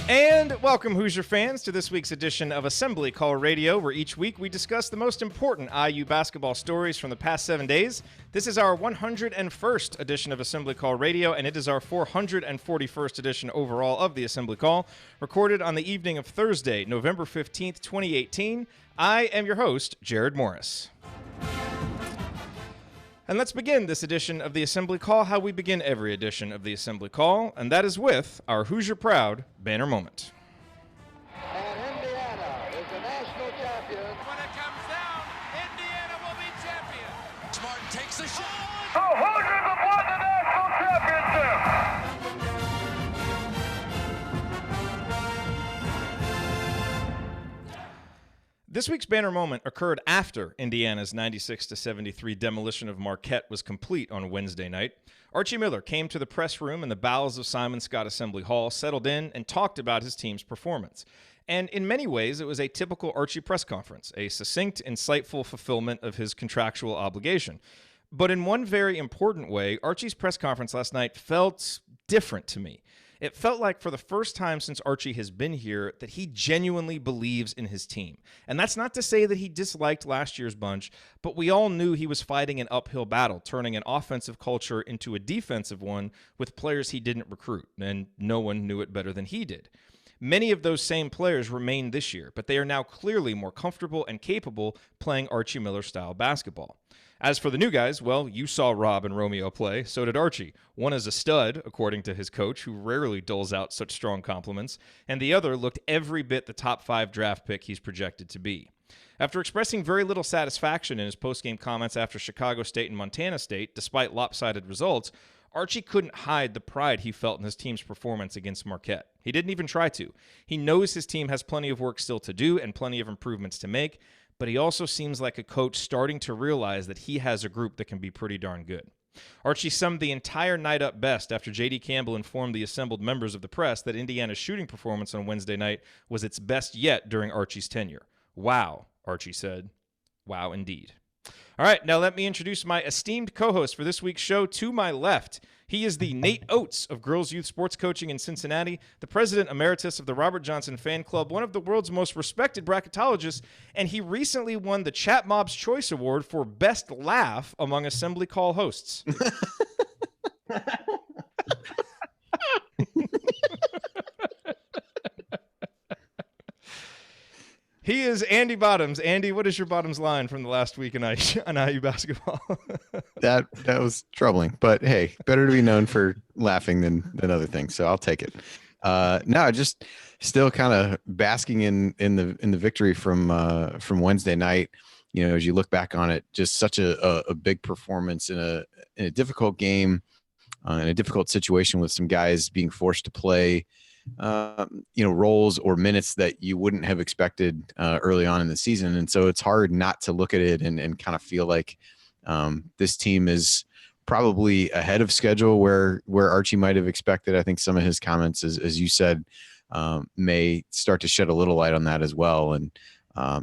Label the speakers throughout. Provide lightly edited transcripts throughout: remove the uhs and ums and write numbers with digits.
Speaker 1: And welcome, Hoosier fans, to this week's edition of Assembly Call Radio, where each week we discuss the most important IU basketball stories from the past 7 days. This is our 101st edition of Assembly Call Radio, and it is our 441st edition overall of the Assembly Call, recorded on the evening of Thursday, November 15th, 2018. I am your host, Jerod Morris. And let's begin this edition of the Assembly Call how we begin every edition of the Assembly Call, and that is with our Hoosier Proud banner moment.
Speaker 2: And Indiana is the national champion.
Speaker 3: When it comes down, Indiana will be champion.
Speaker 4: Martin takes the shot.
Speaker 2: The Hoosiers have won the national championship.
Speaker 1: This week's banner moment occurred after Indiana's 96-73 demolition of Marquette was complete on Wednesday night. Archie Miller came to the press room in the bowels of Simon Skjodt Assembly Hall, settled in, and talked about his team's performance. And in many ways, it was a typical Archie press conference, a succinct, insightful fulfillment of his contractual obligation. But in one very important way, Archie's press conference last night felt different to me. It felt like for the first time since Archie has been here that he genuinely believes in his team. And that's not to say that he disliked last year's bunch, but we all knew he was fighting an uphill battle, turning an offensive culture into a defensive one with players he didn't recruit, and no one knew it better than he did. Many of those same players remain this year, but they are now clearly more comfortable and capable playing Archie Miller-style basketball. As for the new guys, well, you saw Rob and Romeo play, so did Archie. One is a stud, according to his coach, who rarely doles out such strong compliments, and the other looked every bit the top 5 draft pick he's projected to be. After expressing very little satisfaction in his postgame comments after Chicago State and Montana State, despite lopsided results, Archie couldn't hide the pride he felt in his team's performance against Marquette. He didn't even try to. He knows his team has plenty of work still to do and plenty of improvements to make, but he also seems like a coach starting to realize that he has a group that can be pretty darn good. Archie summed the entire night up best after J.D. Campbell informed the assembled members of the press that Indiana's shooting performance on Wednesday night was its best yet during Archie's tenure. Wow, Archie said. Wow, indeed. All right, now let me introduce my esteemed co-host for this week's show. To my left, he is the Nate Oates of Girls Youth Sports Coaching in Cincinnati, the president emeritus of the Robert Johnson Fan Club, one of the world's most respected bracketologists, and he recently won the Chat Mob's Choice Award for Best Laugh among Assembly Call hosts. He is Andy Bottoms. Andy, what is your Bottoms line from the last week on IU basketball?
Speaker 5: That was troubling, but hey, better to be known for laughing than other things, so I'll take it. No, just still kind of basking in the victory from Wednesday night. You know, as you look back on it, just such a big performance in a difficult game, in a difficult situation with some guys being forced to play roles or minutes that you wouldn't have expected early on in the season. And so it's hard not to look at it and kind of feel like this team is probably ahead of schedule where Archie might have expected. I think some of his comments, as you said, may start to shed a little light on that as well. And,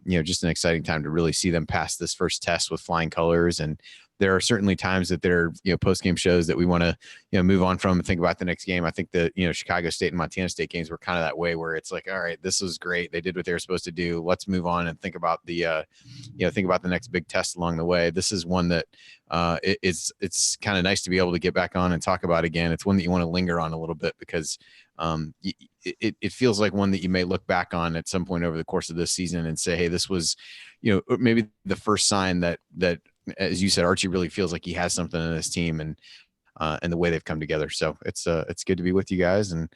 Speaker 5: just an exciting time to really see them pass this first test with flying colors. And there are certainly times that there are, post-game shows that we want to, move on from and think about the next game. I think the, Chicago State and Montana State games were kind of that way where it's like, all right, this was great. They did what they were supposed to do. Let's move on and think about the, think about the next big test along the way. This is one that it's kind of nice to be able to get back on and talk about again. It's one that you want to linger on a little bit because it feels like one that you may look back on at some point over the course of this season and say, hey, this was, maybe the first sign that, as you said, Archie really feels like he has something in his team and the way they've come together. So it's good to be with you guys and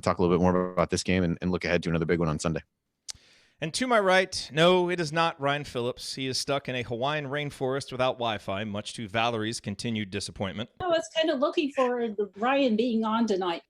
Speaker 5: talk a little bit more about this game and look ahead to another big one on Sunday.
Speaker 1: And to my right, no, it is not Ryan Phillips. He is stuck in a Hawaiian rainforest without Wi-Fi, much to Valerie's continued disappointment.
Speaker 6: I was kind of looking for Ryan being on tonight.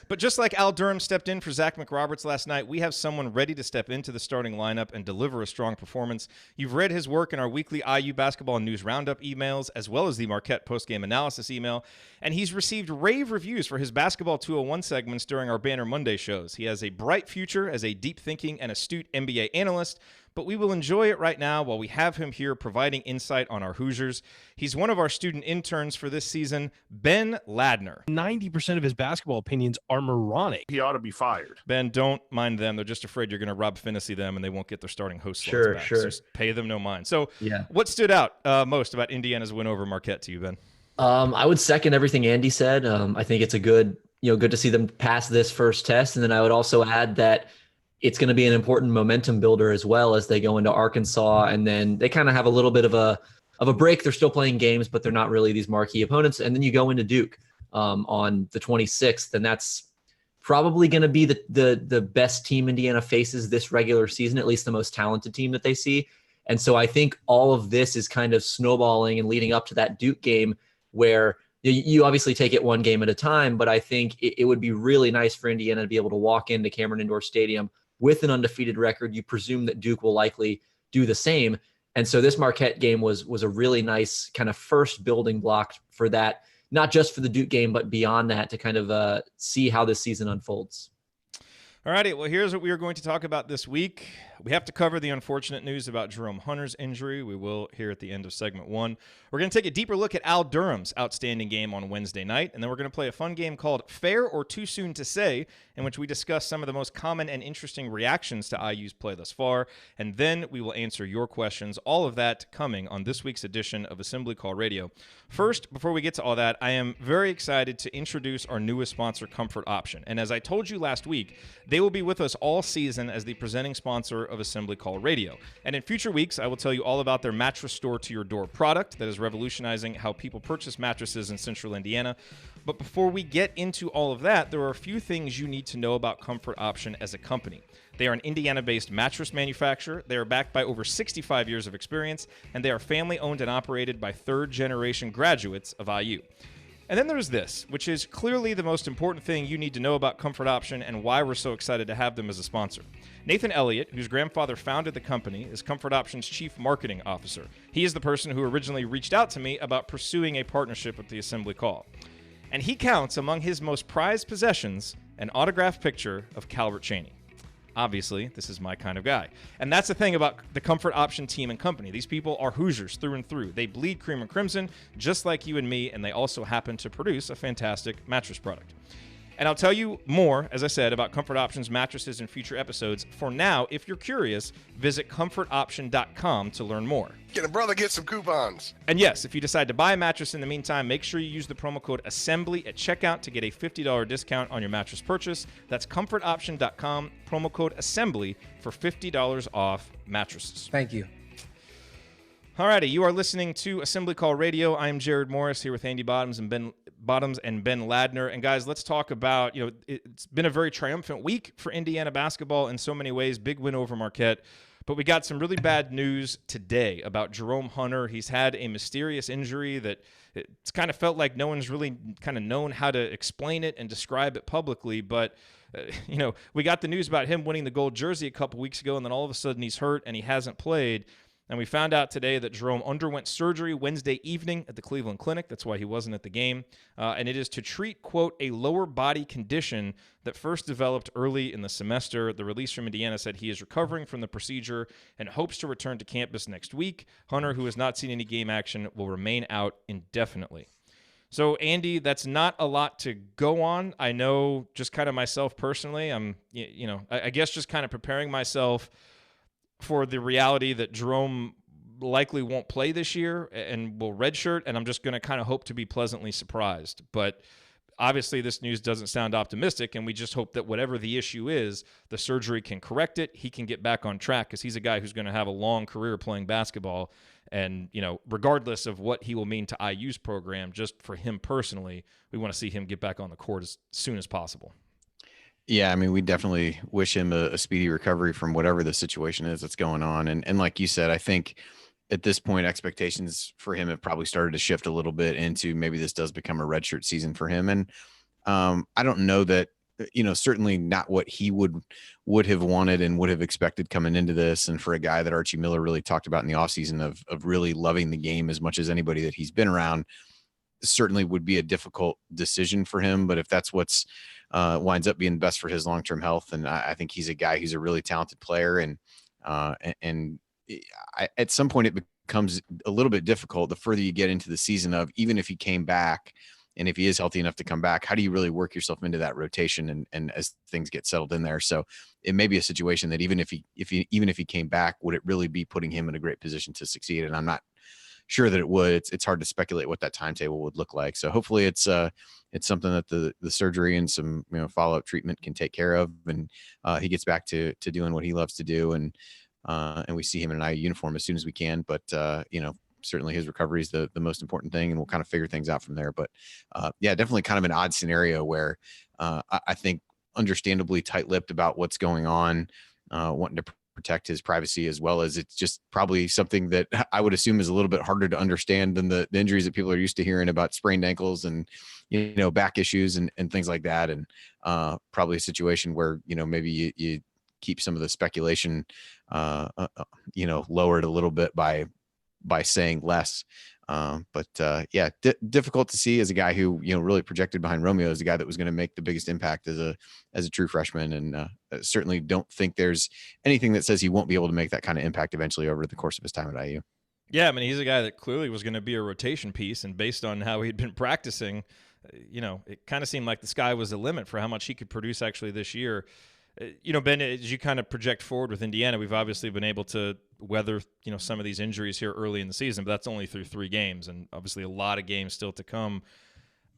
Speaker 1: But just like Al Durham stepped in for Zach McRoberts last night, we have someone ready to step into the starting lineup and deliver a strong performance. You've read his work in our weekly IU Basketball News Roundup emails, as well as the Marquette postgame analysis email, and he's received rave reviews for his Basketball 201 segments during our Banner Monday shows. He has a bright future as a deep-thinking and astute NBA analyst, but we will enjoy it right now while we have him here providing insight on our Hoosiers. He's one of our student interns for this season, Ben Ladner.
Speaker 7: 90% of his basketball opinions are moronic.
Speaker 8: He ought to be fired.
Speaker 1: Ben, don't mind them. They're just afraid you're going to Rob Finney them, and they won't get their starting host slots
Speaker 9: Sure,
Speaker 1: back.
Speaker 9: sure.
Speaker 1: So just pay them no mind. So
Speaker 9: Yeah.
Speaker 1: what stood out most about Indiana's win over Marquette to you, Ben?
Speaker 9: I would second everything Andy said. I think it's good to see them pass this first test. And then I would also add that it's going to be an important momentum builder as well as they go into Arkansas. And then they kind of have a little bit of a break. They're still playing games, but they're not really these marquee opponents. And then you go into Duke on the 26th, and that's probably going to be the best team Indiana faces this regular season, at least the most talented team that they see. And so I think all of this is kind of snowballing and leading up to that Duke game, where you obviously take it one game at a time, but I think it would be really nice for Indiana to be able to walk into Cameron Indoor Stadium with an undefeated record. You presume that Duke will likely do the same. And so this Marquette game was a really nice kind of first building block for that, not just for the Duke game, but beyond that, to kind of see how this season unfolds.
Speaker 1: All righty, well, here's what we are going to talk about this week. We have to cover the unfortunate news about Jerome Hunter's injury. We will here at the end of segment 1. We're going to take a deeper look at Al Durham's outstanding game on Wednesday night, and then we're going to play a fun game called Fair or Too Soon to Say, in which we discuss some of the most common and interesting reactions to IU's play thus far, and then we will answer your questions. All of that coming on this week's edition of Assembly Call Radio. First, before we get to all that, I am very excited to introduce our newest sponsor, Comfort Option. And as I told you last week, they will be with us all season as the presenting sponsor of Assembly Call Radio. And in future weeks, I will tell you all about their mattress store to your door product that is revolutionizing how people purchase mattresses in central Indiana. But before we get into all of that, there are a few things you need to know about Comfort Option as a company. They are an Indiana-based mattress manufacturer. They are backed by over 65 years of experience, and they are family-owned and operated by third-generation graduates of IU. And then there's this, which is clearly the most important thing you need to know about Comfort Option and why we're so excited to have them as a sponsor. Nathan Elliott, whose grandfather founded the company, is Comfort Option's chief marketing officer. He is the person who originally reached out to me about pursuing a partnership with the Assembly Call. And he counts among his most prized possessions an autographed picture of Calvert Chaney. Obviously, this is my kind of guy. And that's the thing about the Comfort Option team and company. These people are Hoosiers through and through. They bleed cream and crimson, just like you and me, and they also happen to produce a fantastic mattress product. And I'll tell you more, as I said, about Comfort Option's mattresses in future episodes. For now, if you're curious, visit comfortoption.com to learn more.
Speaker 8: Get a brother, get some coupons.
Speaker 1: And yes, if you decide to buy a mattress in the meantime, make sure you use the promo code ASSEMBLY at checkout to get a $50 discount on your mattress purchase. That's comfortoption.com, promo code ASSEMBLY for $50 off mattresses.
Speaker 10: Thank you.
Speaker 1: Alrighty, you are listening to Assembly Call Radio. I am Jerod Morris here with Andy Bottoms and Ben Ladner. And guys, let's talk about, it's been a very triumphant week for Indiana basketball in so many ways. Big win over Marquette. But we got some really bad news today about Jerome Hunter. He's had a mysterious injury that it's kind of felt like no one's really kind of known how to explain it and describe it publicly. But, we got the news about him winning the gold jersey a couple weeks ago, and then all of a sudden he's hurt and he hasn't played. And we found out today that Jerome underwent surgery Wednesday evening at the Cleveland Clinic. That's why he wasn't at the game. And it is to treat, quote, a lower body condition that first developed early in the semester. The release from Indiana said he is recovering from the procedure and hopes to return to campus next week. Hunter, who has not seen any game action, will remain out indefinitely. So, Andy, that's not a lot to go on. I know just kind of myself personally, I guess just kind of preparing myself for the reality that Jerome likely won't play this year and will redshirt, and I'm just going to kind of hope to be pleasantly surprised. But obviously this news doesn't sound optimistic, and we just hope that whatever the issue is, the surgery can correct it. He can get back on track because he's a guy who's going to have a long career playing basketball. And, regardless of what he will mean to IU's program, just for him personally, we want to see him get back on the court as soon as possible.
Speaker 5: Yeah, I mean, we definitely wish him a speedy recovery from whatever the situation is that's going on. And like you said, I think at this point, expectations for him have probably started to shift a little bit into maybe this does become a redshirt season for him. And I don't know that, certainly not what he would have wanted and would have expected coming into this. And for a guy that Archie Miller really talked about in the offseason of really loving the game as much as anybody that he's been around, certainly would be a difficult decision for him. But if that's what's winds up being best for his long-term health, and I think he's a guy who's a really talented player, and at some point it becomes a little bit difficult the further you get into the season of, even if he came back And if he is healthy enough to come back, how do you really work yourself into that rotation and as things get settled in there? So it may be a situation that even if he came back, would it really be putting him in a great position to succeed? And I'm not sure that it would. It's hard to speculate what that timetable would look like. So hopefully it's something that the surgery and some follow-up treatment can take care of, and he gets back to doing what he loves to do, and we see him in an IU uniform as soon as we can. But certainly his recovery is the most important thing, and we'll kind of figure things out from there. But yeah, definitely kind of an odd scenario where I think understandably tight-lipped about what's going on, wanting to protect his privacy, as well as it's just probably something that I would assume is a little bit harder to understand than the injuries that people are used to hearing about, sprained ankles and back issues and things like that. And probably a situation where maybe you keep some of the speculation lowered a little bit by saying less. But yeah, difficult to see as a guy who really projected behind Romeo as a guy that was going to make the biggest impact as a true freshman, and certainly don't think there's anything that says he won't be able to make that kind of impact eventually over the course of his time at IU.
Speaker 1: Yeah, I mean, he's a guy that clearly was going to be a rotation piece, and based on how he'd been practicing, it kind of seemed like the sky was the limit for how much he could produce actually this year. Ben, as you kind of project forward with Indiana, we've obviously been able to weather, some of these injuries here early in the season, but that's only through 3 games, and obviously a lot of games still to come.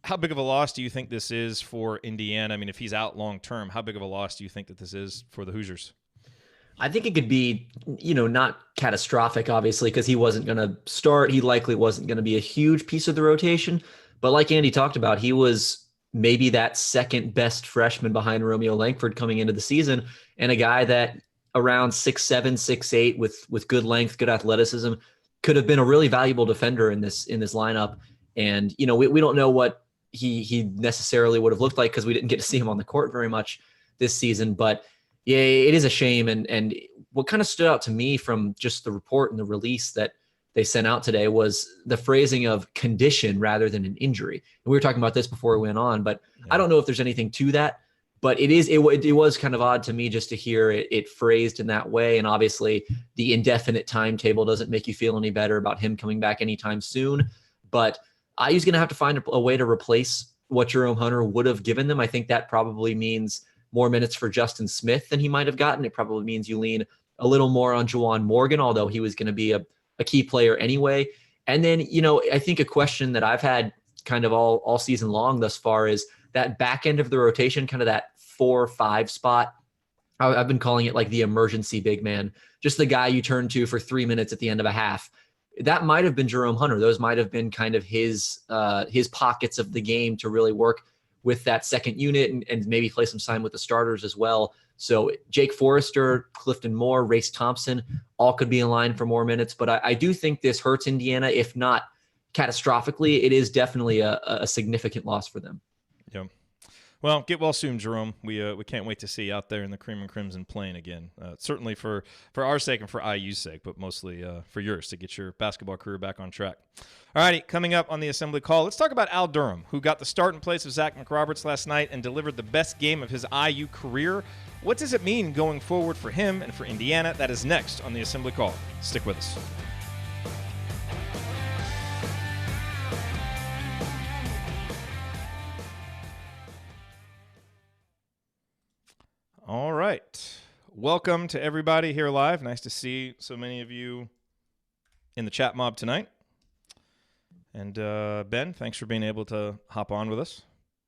Speaker 1: How big of a loss do you think this is for Indiana? I mean, if he's out long term, how big of a loss do you think that this is for the Hoosiers?
Speaker 9: I think it could be, not catastrophic, obviously, because he wasn't going to start. He likely wasn't going to be a huge piece of the rotation. But like Andy talked about, he was maybe that second best freshman behind Romeo Langford coming into the season, and a guy that around 6'7", 6'8", with good length, good athleticism, could have been a really valuable defender in this lineup. And, we don't know what he necessarily would have looked like because we didn't get to see him on the court very much this season. But yeah, it is a shame. And what kind of stood out to me from just the report and the release that they sent out today was the phrasing of condition rather than an injury. And we were talking about this before we went on, but yeah. I don't know if there's anything to that, but it was kind of odd to me just to hear it phrased in that way. And obviously the indefinite timetable doesn't make you feel any better about him coming back anytime soon, but IU's going to have to find a way to replace what Jerome Hunter would have given them. I think that probably means more minutes for Justin Smith than he might have gotten. It probably means you lean a little more on Juwan Morgan, although he was going to be a key player anyway. And then, I think a question that I've had kind of all season long thus far is that back end of the rotation, kind of that 4-5 spot. I've been calling it like the emergency big man, just the guy you turn to for 3 minutes at the end of a half. That might have been Jerome Hunter. Those might have been kind of his pockets of the game to really work with that second unit and maybe play some time with the starters as well. So Jake Forrester, Clifton Moore, Race Thompson, all could be in line for more minutes. But I do think this hurts Indiana, if not catastrophically. It is definitely a significant loss for them.
Speaker 1: Yeah. Well, get well soon, Jerome. We can't wait to see you out there in the cream and crimson playing again. Certainly for our sake and for IU's sake, but mostly for yours, to get your basketball career back on track. All righty, coming up on the Assembly Call, let's talk about Al Durham, who got the start in place of Zach McRoberts last night and delivered the best game of his IU career. What does it mean going forward for him and for Indiana? That is next on the Assembly Call. Stick with us. All right. Welcome to everybody here live. Nice to see so many of you in the chat mob tonight. And Ben, thanks for being able to hop on with us.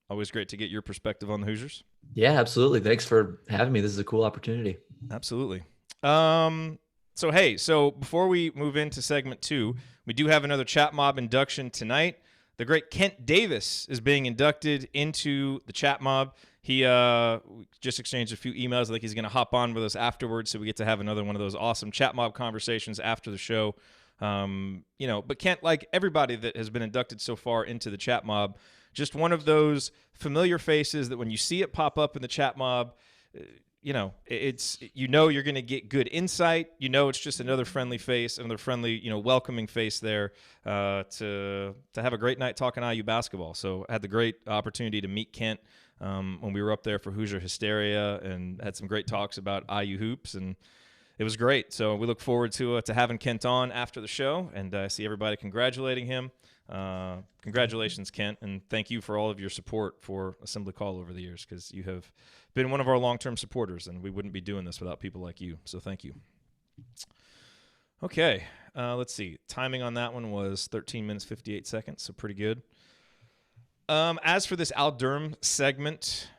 Speaker 1: Always great to get your perspective on the Hoosiers.
Speaker 9: Yeah, absolutely. Thanks for having me. This is a cool opportunity.
Speaker 1: Absolutely. So before we move into segment 2, we do have another chat mob induction tonight. The great Kent Davis is being inducted into the chat mob. He just exchanged a few emails. I think he's going to hop on with us afterwards, so we get to have another one of those awesome chat mob conversations after the show. But Kent, like everybody that has been inducted so far into the chat mob, just one of those familiar faces that when you see it pop up in the chat mob, it's you're going to get good insight. It's just another friendly face, another friendly, welcoming face there to have a great night talking IU basketball. So I had the great opportunity to meet Kent when we were up there for Hoosier Hysteria and had some great talks about IU hoops. And it was great. So we look forward to having Kent on after the show, and I see everybody congratulating him. Congratulations, Kent, and thank you for all of your support for Assembly Call over the years, because you have been one of our long-term supporters, and we wouldn't be doing this without people like you. So thank you. Okay, let's see. Timing on that one was 13 minutes, 58 seconds, so pretty good. As for this Al Durham segment,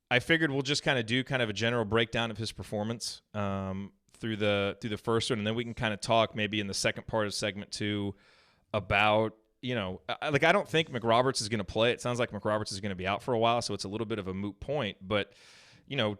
Speaker 1: I figured we'll just kind of do kind of a general breakdown of his performance through the first one, and then we can kind of talk maybe in the second part of segment 2 about, I don't think McRoberts is going to play. It sounds like McRoberts is going to be out for a while, so it's a little bit of a moot point. But,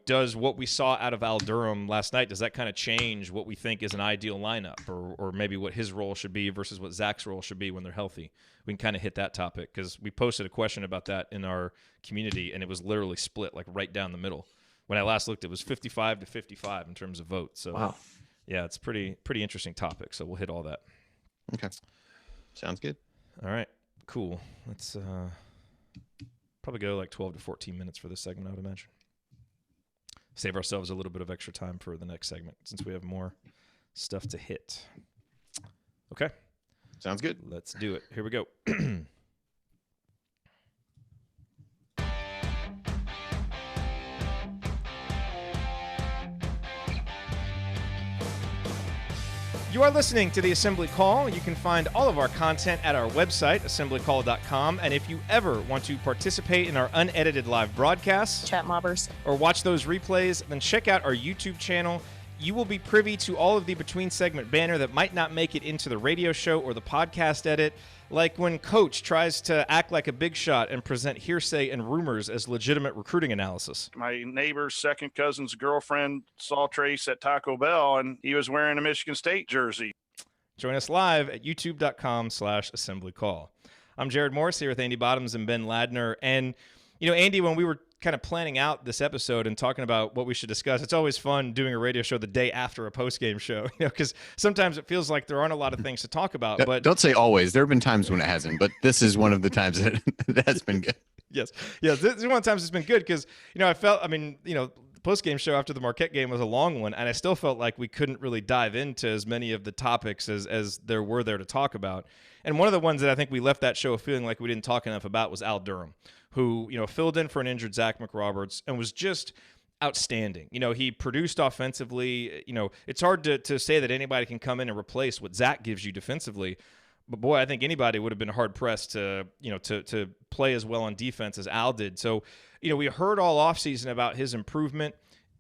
Speaker 1: does what we saw out of Al Durham last night, does that kind of change what we think is an ideal lineup, or maybe what his role should be versus what Zach's role should be when they're healthy? We can kind of hit that topic, because we posted a question about that in our community, and it was literally split like right down the middle. When I last looked, it was 55 to 55 in terms of votes. So,
Speaker 9: wow.
Speaker 1: Yeah, it's pretty interesting topic. So we'll hit all that.
Speaker 5: Okay. Sounds good.
Speaker 1: All right, cool. Let's probably go like 12 to 14 minutes for this segment, I would imagine. Save ourselves a little bit of extra time for the next segment, since we have more stuff to hit. Okay.
Speaker 5: Sounds good.
Speaker 1: Let's do it. Here we go. You are listening to the Assembly Call. You can find all of our content at our website, assemblycall.com. And if you ever want to participate in our unedited live broadcasts,
Speaker 7: chat mobbers,
Speaker 1: or watch those replays, then check out our YouTube channel. You will be privy to all of the between segment banner that might not make it into the radio show or the podcast edit, like when Coach tries to act like a big shot and present hearsay and rumors as legitimate recruiting analysis.
Speaker 8: My neighbor's second cousin's girlfriend saw Trace at Taco Bell, and he was wearing a Michigan State jersey.
Speaker 1: Join us live at youtube.com/assemblycall. I'm Jerod Morris here with Andy Bottoms and Ben Ladner. And, Andy, when we were kind of planning out this episode and talking about what we should discuss, it's always fun doing a radio show the day after a post-game show, because sometimes it feels like there aren't a lot of things to talk about. But
Speaker 5: don't say always. There have been times when it hasn't, but this is one of the times that has been good.
Speaker 1: Yes. This is one of the times it's been good, because, the post-game show after the Marquette game was a long one, and I still felt like we couldn't really dive into as many of the topics as there were there to talk about. And one of the ones that I think we left that show feeling like we didn't talk enough about was Al Durham, who, filled in for an injured Zach McRoberts and was just outstanding. He produced offensively. It's hard to say that anybody can come in and replace what Zach gives you defensively. But boy, I think anybody would have been hard pressed to play as well on defense as Al did. So, we heard all offseason about his improvement.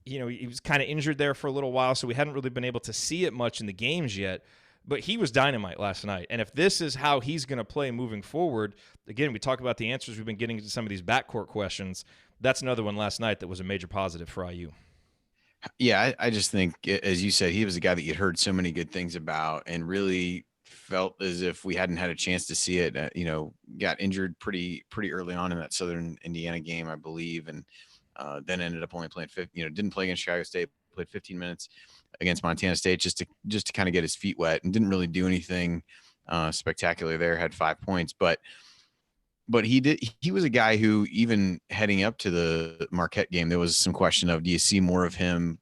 Speaker 1: He was kind of injured there for a little while, so we hadn't really been able to see it much in the games yet. But he was dynamite last night. And if this is how he's going to play moving forward, again, we talk about the answers we've been getting to some of these backcourt questions. That's another one last night that was a major positive for IU.
Speaker 5: Yeah, I just think, as you said, he was a guy that you'd heard so many good things about and really felt as if we hadn't had a chance to see it. Got injured pretty early on in that Southern Indiana game, I believe, and then ended up only playing didn't play against Chicago State, played 15 minutes against Montana State just to kind of get his feet wet, and didn't really do anything spectacular there. Had 5 points, but he was a guy who, even heading up to the Marquette game, there was some question of, do you see more of him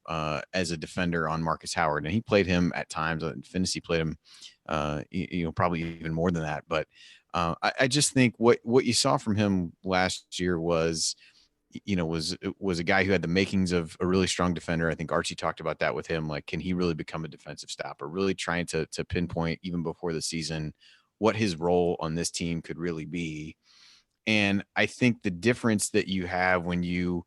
Speaker 5: as a defender on Marcus Howard? And he played him at times. Finney played him probably even more than that. But I just think what you saw from him last year was a guy who had the makings of a really strong defender. I think Archie talked about that with him. Like, can he really become a defensive stopper? Really trying to pinpoint, even before the season, what his role on this team could really be. And I think the difference that you have when the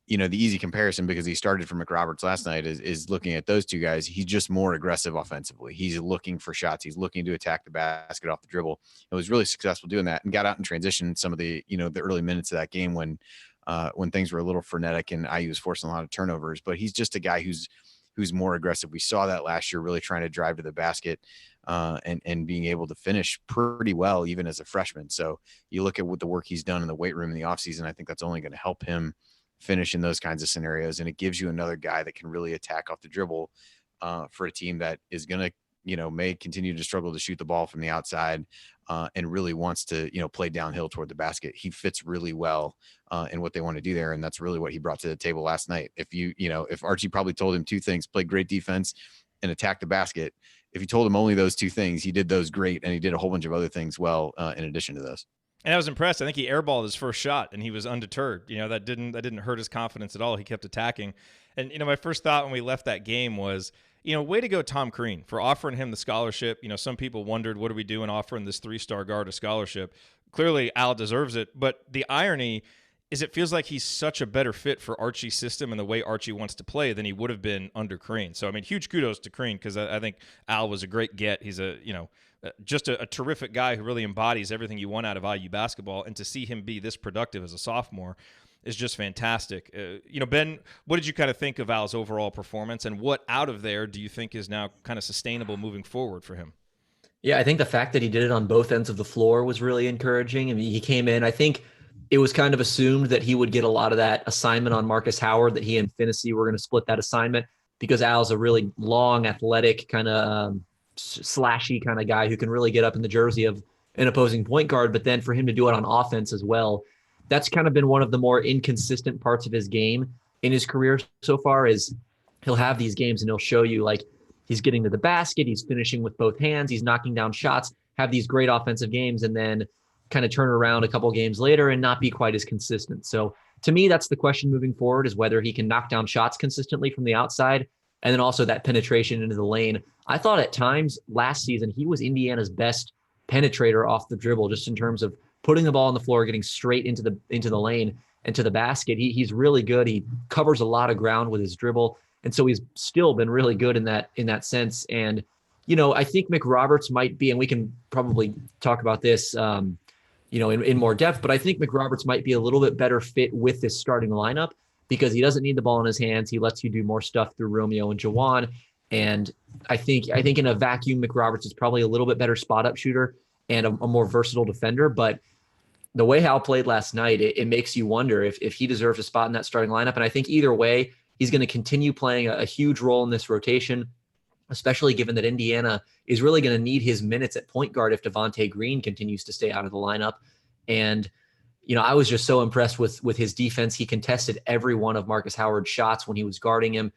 Speaker 5: easy comparison, because he started for McRoberts last night, is looking at those two guys. He's just more aggressive offensively. He's looking for shots. He's looking to attack the basket off the dribble. It was really successful doing that, and got out in transition some of the early minutes of that game when things were a little frenetic and IU was forcing a lot of turnovers. But he's just a guy who's more aggressive. We saw that last year, really trying to drive to the basket and being able to finish pretty well, even as a freshman. So you look at what the work he's done in the weight room in the offseason, I think that's only going to help him finish in those kinds of scenarios. And it gives you another guy that can really attack off the dribble for a team that is going to, may continue to struggle to shoot the ball from the outside. and really wants to, play downhill toward the basket. He fits really well in what they want to do there. And that's really what he brought to the table last night. If Archie probably told him two things, play great defense and attack the basket. If you told him only those two things, he did those great. And he did a whole bunch of other things well, in addition to those.
Speaker 1: And I was impressed. I think he airballed his first shot and he was undeterred. That didn't hurt his confidence at all. He kept attacking. And, my first thought when we left that game was, way to go, Tom Crean, for offering him the scholarship. Some people wondered, what are we doing offering this 3-star guard a scholarship? Clearly, Al deserves it. But the irony is it feels like he's such a better fit for Archie's system and the way Archie wants to play than he would have been under Crean. So, huge kudos to Crean because I think Al was a great get. He's just a terrific guy who really embodies everything you want out of IU basketball. And to see him be this productive as a sophomore is just fantastic. Ben, what did you kind of think of Al's overall performance, and what out of there do you think is now kind of sustainable moving forward for him?
Speaker 9: Yeah, I think the fact that he did it on both ends of the floor was really encouraging. He came in, I think it was kind of assumed that he would get a lot of that assignment on Marcus Howard, that he and Finney were going to split that assignment because Al's a really long, athletic, kind of slashy kind of guy who can really get up in the jersey of an opposing point guard. But then for him to do it on offense as well, that's kind of been one of the more inconsistent parts of his game in his career so far. Is he'll have these games and he'll show you like he's getting to the basket, he's finishing with both hands, he's knocking down shots, have these great offensive games, and then kind of turn around a couple games later and not be quite as consistent. So to me, that's the question moving forward, is whether he can knock down shots consistently from the outside, and then also that penetration into the lane. I thought at times last season he was Indiana's best penetrator off the dribble, just in terms of putting the ball on the floor, getting straight into the lane and to the basket. He's really good. He covers a lot of ground with his dribble. And so he's still been really good in that sense. And, I think McRoberts might be, and we can probably talk about this, in more depth, but I think McRoberts might be a little bit better fit with this starting lineup because he doesn't need the ball in his hands. He lets you do more stuff through Romeo and Jawan. And I think in a vacuum, McRoberts is probably a little bit better spot up shooter and a more versatile defender. But the way Hal played last night, it makes you wonder if he deserves a spot in that starting lineup. And I think either way, he's going to continue playing a huge role in this rotation, especially given that Indiana is really going to need his minutes at point guard if Devontae Green continues to stay out of the lineup. And, I was just so impressed with his defense. He contested every one of Marcus Howard's shots when he was guarding him,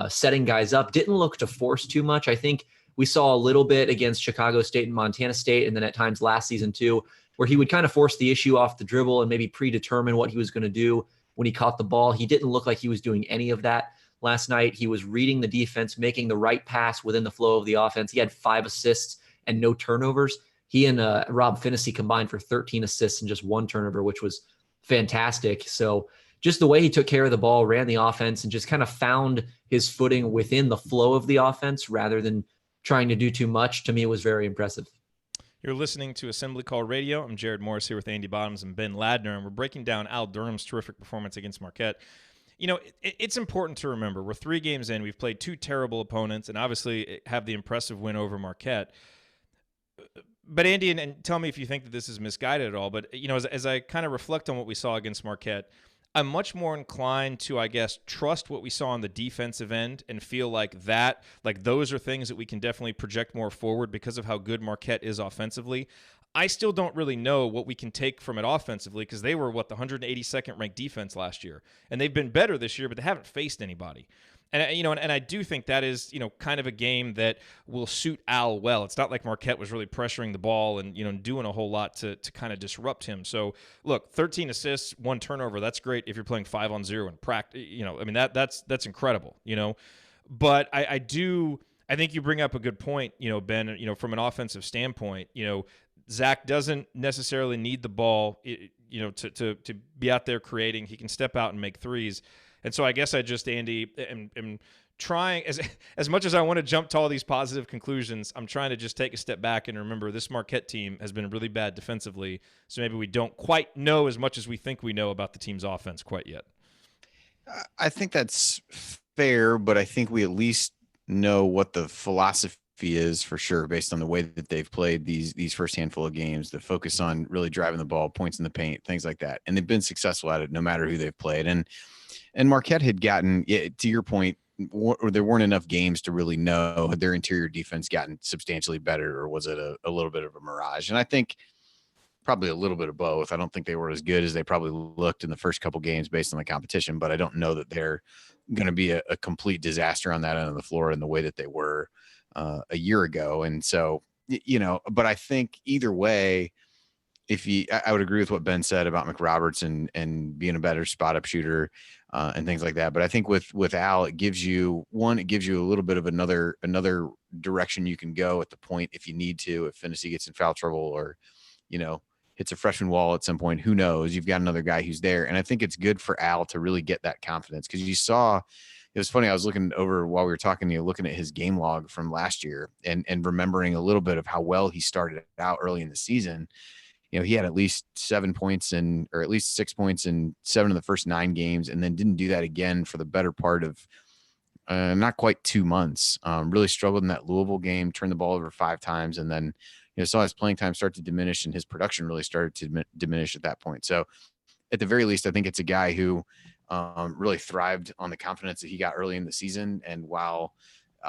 Speaker 9: setting guys up, didn't look to force too much. I think we saw a little bit against Chicago State and Montana State, and then at times last season too, where he would kind of force the issue off the dribble and maybe predetermine what he was going to do when he caught the ball. He didn't look like he was doing any of that last night. He was reading the defense, making the right pass within the flow of the offense. He had 5 assists and no turnovers. He and Rob Finney combined for 13 assists and just 1 turnover, which was fantastic. So just the way he took care of the ball, ran the offense, and just kind of found his footing within the flow of the offense rather than trying to do too much, to me, it was very impressive.
Speaker 1: You're listening to Assembly Call Radio. I'm Jerod Morris here with Andy Bottoms and Ben Ladner, and we're breaking down Al Durham's terrific performance against Marquette. It's important to remember we're 3 games in. We've played 2 terrible opponents and obviously have the impressive win over Marquette. But Andy, and tell me if you think that this is misguided at all, but as I kind of reflect on what we saw against Marquette, I'm much more inclined to, I guess, trust what we saw on the defensive end and feel like those are things that we can definitely project more forward because of how good Marquette is offensively. I still don't really know what we can take from it offensively because they were, the 182nd ranked defense last year. And they've been better this year, but they haven't faced anybody. And, and I do think that is, kind of a game that will suit Al well. It's not like Marquette was really pressuring the ball and, doing a whole lot to kind of disrupt him. So, look, 13 assists, 1 turnover, that's great if you're playing 5-on-0 in practice. That's incredible, But I think you bring up a good point, Ben, from an offensive standpoint, Zach doesn't necessarily need the ball, to be out there creating. He can step out and make threes. And so I guess I just, Andy, am trying, as much as I want to jump to all these positive conclusions, I'm trying to just take a step back and remember this Marquette team has been really bad defensively, so maybe we don't quite know as much as we think we know about the team's offense quite yet.
Speaker 5: I think that's fair, but I think we at least know what the philosophy is for sure, based on the way that they've played these first handful of games, the focus on really driving the ball, points in the paint, things like that. And they've been successful at it no matter who they've played. And Marquette had gotten, to your point, or there weren't enough games to really know had their interior defense gotten substantially better, or was it a little bit of a mirage? And I think probably a little bit of both. I don't think they were as good as they probably looked in the first couple games based on the competition, but I don't know that they're going to be a complete disaster on that end of the floor in the way that they were a year ago. And so, but I think either way, I would agree with what Ben said about McRoberts and being a better spot up shooter and things like that. But I think with Al, it gives you a little bit of another direction you can go at the point if you need to, if Finney gets in foul trouble or, hits a freshman wall at some point, who knows? You've got another guy who's there. And I think it's good for Al to really get that confidence, because you saw, it was funny. I was looking over while we were talking, looking at his game log from last year and remembering a little bit of how well he started out early in the season. He had at least 7 points or at least 6 points in 7 of the first 9 games, and then didn't do that again for the better part of not quite 2 months. Really struggled in that Louisville game, turned the ball over 5 times, and then saw his playing time start to diminish, and his production really started to diminish at that point. So at the very least, I think it's a guy who really thrived on the confidence that he got early in the season. And while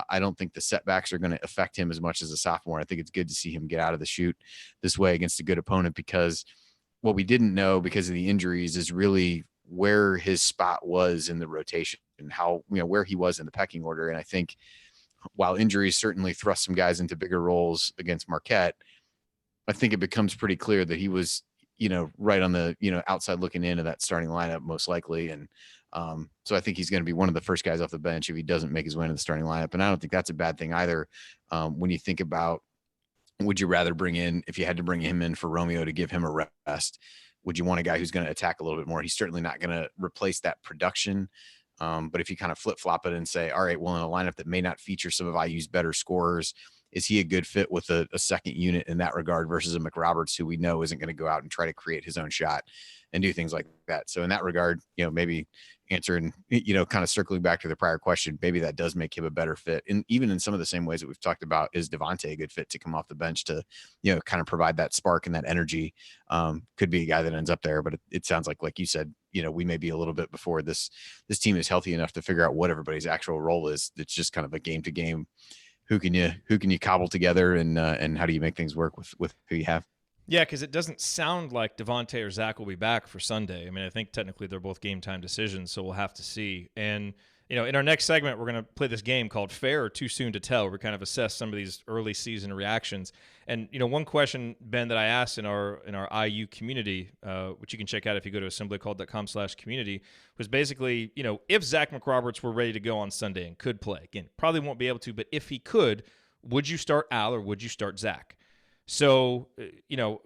Speaker 5: I don't think the setbacks are going to affect him as much as a sophomore, I think it's good to see him get out of the chute this way against a good opponent, because what we didn't know because of the injuries is really where his spot was in the rotation and how, where he was in the pecking order. And I think while injuries certainly thrust some guys into bigger roles against Marquette, I think it becomes pretty clear that he was, right on the, outside looking into that starting lineup most likely. And so I think he's going to be one of the first guys off the bench if he doesn't make his way into the starting lineup. And I don't think that's a bad thing either. When you think about, would you rather if you had to bring him in for Romeo to give him a rest, would you want a guy who's going to attack a little bit more? He's certainly not going to replace that production. But if you kind of flip flop it and say, all right, well, in a lineup that may not feature some of IU's better scorers, is he a good fit with a second unit in that regard versus a McRoberts who we know isn't going to go out and try to create his own shot and do things like that? So in that regard, maybe answering, kind of circling back to the prior question, maybe that does make him a better fit. And even in some of the same ways that we've talked about, is Devontae a good fit to come off the bench to, kind of provide that spark and that energy? Could be a guy that ends up there, but it sounds like you said, we may be a little bit before this team is healthy enough to figure out what everybody's actual role is. It's just kind of a game to game. Who can you cobble together and how do you make things work with who you have?
Speaker 1: Yeah, because it doesn't sound like Devontae or Zach will be back for Sunday. I mean, I think technically they're both game time decisions, so we'll have to see. And, in our next segment, we're going to play this game called Fair or Too Soon to Tell. We kind of assess some of these early season reactions. And, one question, Ben, that I asked in our IU community, which you can check out if you go to assemblycall.com/community, was basically, if Zach McRoberts were ready to go on Sunday and could play, again, probably won't be able to, but if he could, would you start Al or would you start Zach? So,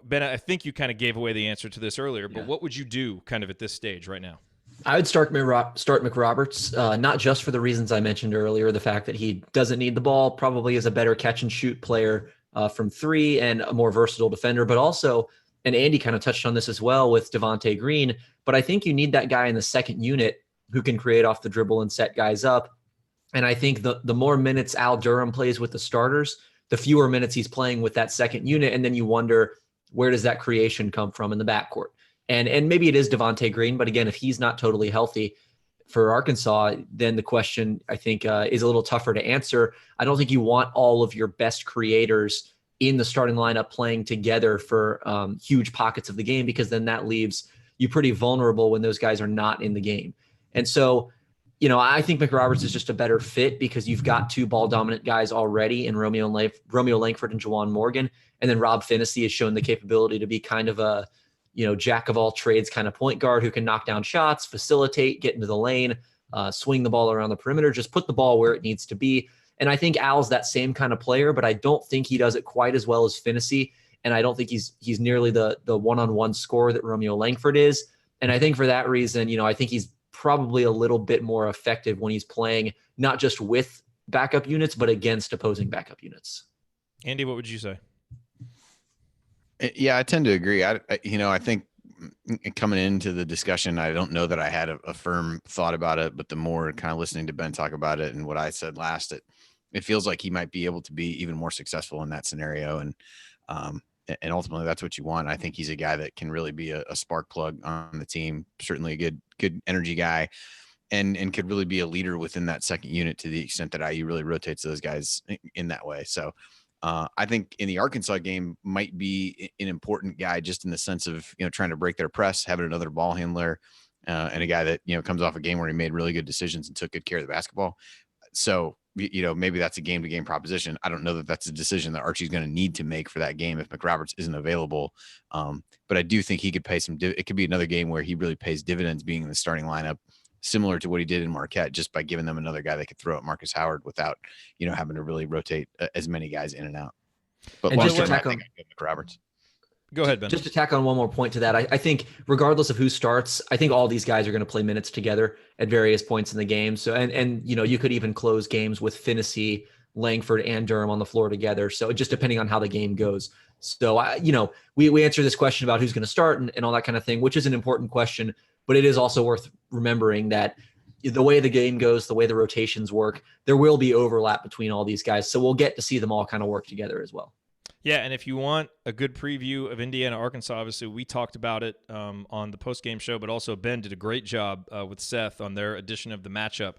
Speaker 1: Ben, I think you kind of gave away the answer to this earlier, but what would you do kind of at this stage right now?
Speaker 9: I would start McRoberts, not just for the reasons I mentioned earlier, the fact that he doesn't need the ball, probably is a better catch and shoot player from 3 and a more versatile defender, but also, and Andy kind of touched on this as well with Devontae Green, but I think you need that guy in the second unit who can create off the dribble and set guys up. And I think the more minutes Al Durham plays with the starters, the fewer minutes he's playing with that second unit. And then you wonder, where does that creation come from in the backcourt? And maybe it is Devontae Green, but again, if he's not totally healthy for Arkansas, then the question, I think, is a little tougher to answer. I don't think you want all of your best creators in the starting lineup playing together for huge pockets of the game, because then that leaves you pretty vulnerable when those guys are not in the game. And so, I think McRoberts is just a better fit because you've got 2 ball dominant guys already in Romeo Langford and Juwan Morgan. And then Rob Finney has shown the capability to be kind of a, jack of all trades kind of point guard who can knock down shots, facilitate, get into the lane, swing the ball around the perimeter, just put the ball where it needs to be. And I think Al's that same kind of player, but I don't think he does it quite as well as Finney. And I don't think he's nearly the one-on-one scorer that Romeo Langford is. And I think for that reason, I think he's probably a little bit more effective when he's playing not just with backup units, but against opposing backup units.
Speaker 1: Andy, what would you say?
Speaker 5: Yeah, I tend to agree. I think coming into the discussion, I don't know that I had a firm thought about it, but the more kind of listening to Ben talk about it and what I said last, it feels like he might be able to be even more successful in that scenario. And ultimately that's what you want. I think he's a guy that can really be a spark plug on the team. Certainly a good energy guy. and could really be a leader within that second unit to the extent that IU really rotates those guys in that way. So I think in the Arkansas game might be an important guy just in the sense of, trying to break their press, having another ball handler, and a guy that, comes off a game where he made really good decisions and took good care of the basketball. So, maybe that's a game-to-game proposition. I don't know that that's a decision that Archie's going to need to make for that game if McRoberts isn't available. But I do think he could pay it could be another game where he really pays dividends being in the starting lineup, similar to what he did in Marquette, just by giving them another guy they could throw at Marcus Howard without, having to really rotate as many guys in and out. But
Speaker 9: And just to
Speaker 5: long-term, I
Speaker 9: tack on-
Speaker 5: think I'd go McRoberts.
Speaker 1: Go ahead, Ben.
Speaker 9: Just to tack on one more point to that, I think regardless of who starts, I think all these guys are going to play minutes together at various points in the game. So, and you could even close games with Finney, Langford, and Durham on the floor together. So just depending on how the game goes. So, we answer this question about who's going to start and all that kind of thing, which is an important question, but it is also worth remembering that the way the game goes, the way the rotations work, there will be overlap between all these guys. So we'll get to see them all kind of work together as well.
Speaker 1: Yeah, and if you want a good preview of Indiana, Arkansas, obviously we talked about it on the post-game show, but also Ben did a great job with Seth on their edition of the matchup.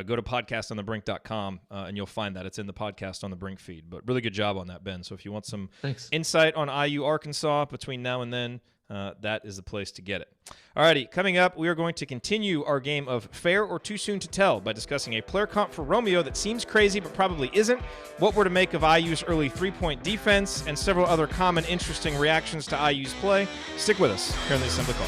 Speaker 1: Go to podcastonthebrink.com, and you'll find that. It's in the Podcast on the Brink feed. But really good job on that, Ben. So if you want some insight on IU Arkansas between now and then, that is the place to get it. Alrighty, coming up, we are going to continue our game of Fair or Too Soon to Tell by discussing a player comp for Romeo that seems crazy but probably isn't, what we're to make of IU's early three-point defense, and several other common interesting reactions to IU's play. Stick with us here on the Assembly Call.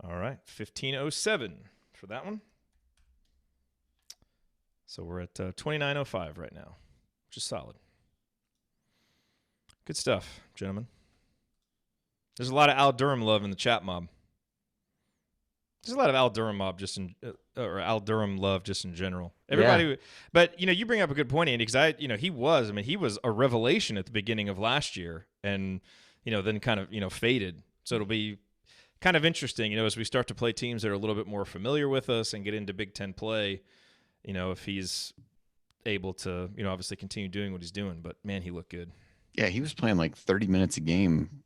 Speaker 1: All right, 15:07 for that one. So we're at 29:05 right now, which is solid. Good stuff, gentlemen. There's a lot of Al Durham love in the chat mob. There's a lot of Al Durham love just in general. Everybody, but you bring up a good point, Andy, because he was a revelation at the beginning of last year, and then kind of faded. So it'll be kind of interesting, as we start to play teams that are a little bit more familiar with us and get into Big Ten play. If he's able to, obviously continue doing what he's doing. But, man, he looked good.
Speaker 5: Yeah, he was playing like 30 minutes a game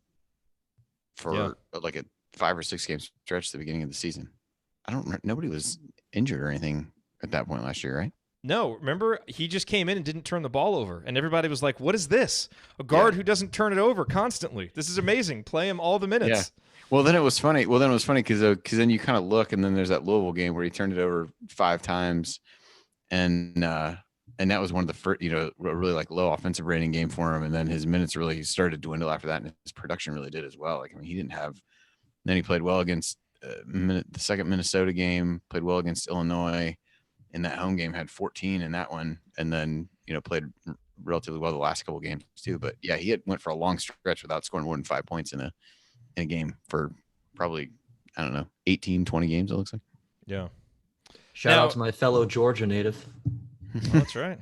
Speaker 5: for like a 5 or 6 game stretch at the beginning of the season. Nobody was injured or anything at that point last year, right?
Speaker 1: No, remember, he just came in and didn't turn the ball over. And everybody was like, what is this? A guard who doesn't turn it over constantly. This is amazing. Play him all the minutes.
Speaker 5: Yeah. Well, then it was funny. Because then you kind of look, and then there's that Louisville game where he turned it over 5 times. And that was one of the first, a really like low offensive rating game for him. And then his minutes really started to dwindle after that, and his production really did as well. He didn't have. Then he played well against the second Minnesota game. Played well against Illinois in that home game. Had 14 in that one, and then played relatively well the last couple of games too. But yeah, he went for a long stretch without scoring more than 5 points in a game for probably 18, 20 games. It looks like.
Speaker 1: Yeah.
Speaker 9: Shout out to my fellow Georgia native.
Speaker 1: Oh, that's right.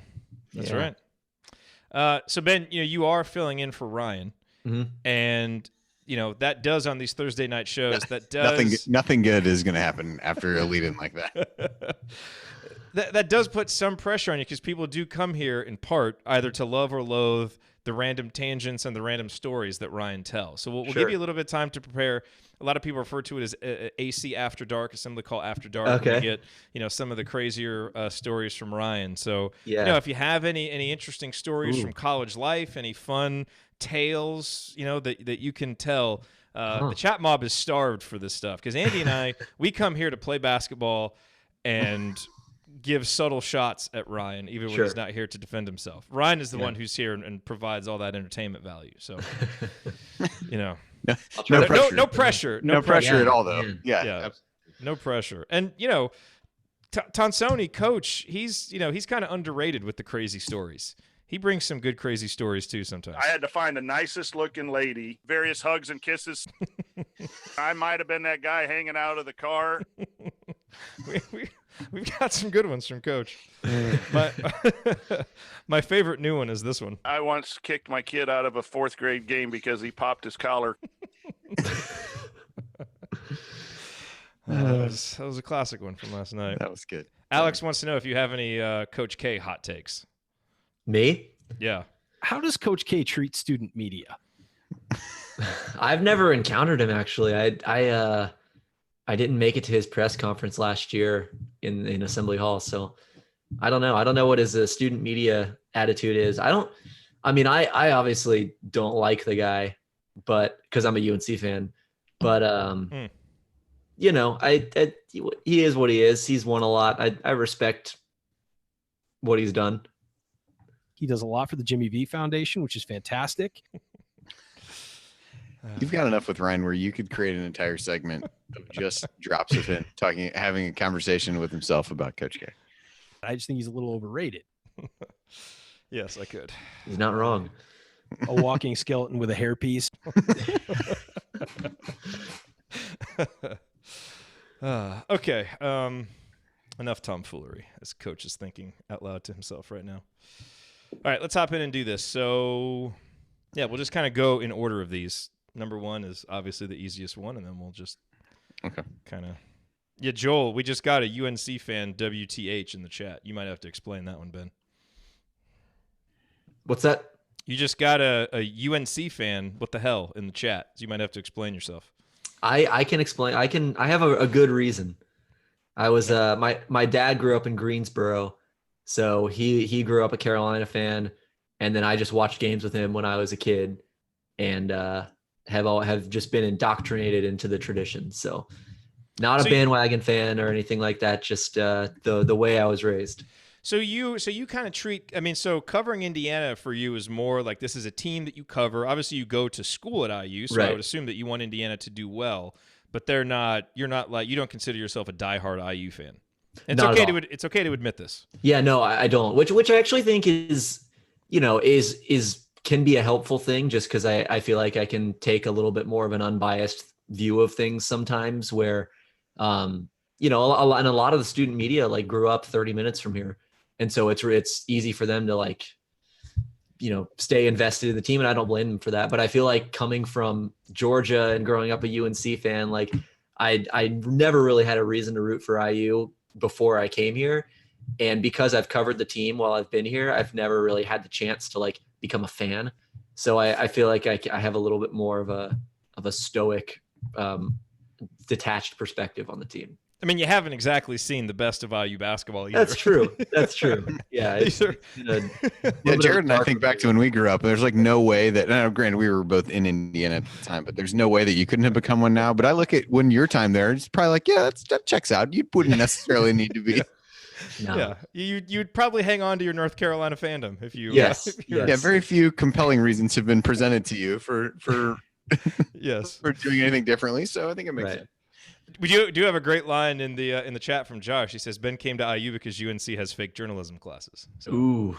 Speaker 1: That's right. So, Ben, you are filling in for Ryan.
Speaker 9: Mm-hmm.
Speaker 1: And, that does on these Thursday night shows. That does
Speaker 5: nothing good is going to happen after a lead-in like that.
Speaker 1: that does put some pressure on you because people do come here in part either to love or loathe the random tangents and the random stories that Ryan tells. So we'll give you a little bit of time to prepare. A lot of people refer to it as AC After Dark, Assembly Call After Dark.
Speaker 9: Okay.
Speaker 1: We get, some of the crazier stories from Ryan. So, if you have any interesting stories from college life, any fun tales, that you can tell, the chat mob is starved for this stuff. Because Andy and I, we come here to play basketball and give subtle shots at Ryan, even when he's not here to defend himself. Ryan is the one who's here and provides all that entertainment value. So, No pressure.
Speaker 5: No pressure at all, though. Yeah.
Speaker 1: No pressure. And, Tonsoni, coach, he's kind of underrated with the crazy stories. He brings some good crazy stories, too, sometimes.
Speaker 8: I had to find the nicest looking lady, various hugs and kisses. I might have been that guy hanging out of the car.
Speaker 1: We've got some good ones from Coach. My favorite new one is this one.
Speaker 8: I once kicked my kid out of a 4th grade game because he popped his collar.
Speaker 1: That was a classic one from last night.
Speaker 5: That was good.
Speaker 1: Alex wants to know if you have any Coach K hot takes.
Speaker 9: Me?
Speaker 1: Yeah.
Speaker 7: How does Coach K treat student media?
Speaker 9: I've never encountered him actually. I didn't make it to his press conference last year in Assembly Hall, so I don't know. I don't know what his student media attitude is. I obviously don't like the guy, but because I'm a UNC fan, but you know, he is what he is. He's won a lot. I respect what he's done.
Speaker 7: He does a lot for the Jimmy V Foundation, which is fantastic.
Speaker 5: You've got enough with Ryan where you could create an entire segment of just drops of him having a conversation with himself about Coach K.
Speaker 7: I just think he's a little overrated.
Speaker 1: Yes, I could.
Speaker 9: He's not wrong.
Speaker 7: A walking skeleton with a hairpiece.
Speaker 1: Okay. Enough tomfoolery, as Coach is thinking out loud to himself right now. All right, let's hop in and do this. So, yeah, we'll just kind of go in order of these. Number one is obviously the easiest one, and then we'll just kind of. Yeah, Joel, we just got a UNC fan, WTH, in the chat. You might have to explain that one, Ben.
Speaker 9: What's that?
Speaker 1: You just got a UNC fan, what the hell, in the chat. So you might have to explain yourself.
Speaker 9: I can explain. I have a good reason. I was my dad grew up in Greensboro, so he grew up a Carolina fan, and then I just watched games with him when I was a kid, and have just been indoctrinated into the tradition. So not a bandwagon fan or anything like that. Just the way I was raised.
Speaker 1: So you kind of treat, so covering Indiana for you is more like this is a team that you cover. Obviously you go to school at IU, so
Speaker 9: right.
Speaker 1: I would assume that you want Indiana to do well, but you're not like, you don't consider yourself a diehard IU fan. It's okay to admit this.
Speaker 9: Yeah, no, I don't, which I actually think is can be a helpful thing, just because I feel like I can take a little bit more of an unbiased view of things sometimes where, and a lot of the student media like grew up 30 minutes from here. And so it's easy for them to like, stay invested in the team, and I don't blame them for that. But I feel like coming from Georgia and growing up a UNC fan, like I never really had a reason to root for IU before I came here. And because I've covered the team while I've been here, I've never really had the chance to like become a fan. So I feel like I have a little bit more of a stoic, detached perspective on the team.
Speaker 1: I mean, you haven't exactly seen the best of IU basketball either.
Speaker 9: That's true. Yeah.
Speaker 5: Jerod and I think back to when we grew up, and there's like no way that, granted, we were both in Indiana at the time, but there's no way that you couldn't have become one now. But I look at when your time there, it's probably like, yeah, that checks out. You wouldn't necessarily need to be.
Speaker 9: No.
Speaker 1: Yeah, you'd probably hang on to your North Carolina fandom if you.
Speaker 9: Yes.
Speaker 5: Yeah, very few compelling reasons have been presented to you for
Speaker 1: yes,
Speaker 5: for doing anything differently. So I think it makes sense.
Speaker 1: We do have a great line in the chat from Josh. He says Ben came to IU because UNC has fake journalism classes. So,
Speaker 9: ooh,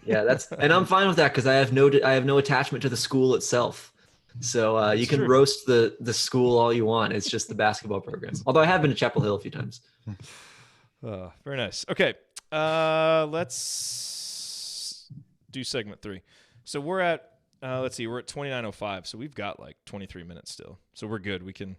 Speaker 9: yeah, and I'm fine with that because I have no attachment to the school itself. So you can roast the school all you want. It's just the basketball program. Although I have been to Chapel Hill a few times.
Speaker 1: Very nice. Okay, let's do segment 3. So we're at we're at 29:05. So we've got like 23 minutes still. So we're good. We can.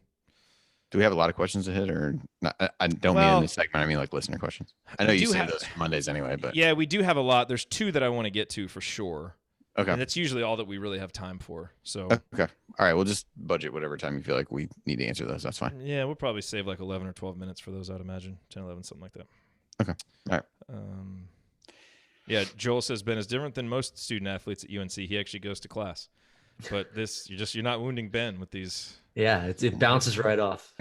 Speaker 5: Do we have a lot of questions to hit, or not? I don't mean in this segment. I mean like listener questions. I know you say those for Mondays anyway, but
Speaker 1: yeah, we do have a lot. There's 2 that I want to get to for sure.
Speaker 5: Okay,
Speaker 1: and that's usually all that we really have time for. So
Speaker 5: okay, all right. We'll just budget whatever time you feel like we need to answer those. That's fine.
Speaker 1: Yeah, we'll probably save like 11 or 12 minutes for those. I'd imagine 10, 11, something like that.
Speaker 5: Okay, all right.
Speaker 1: Yeah, Joel says Ben is different than most student athletes at UNC. He actually goes to class, but you're not wounding Ben with these.
Speaker 9: Yeah, it bounces right off.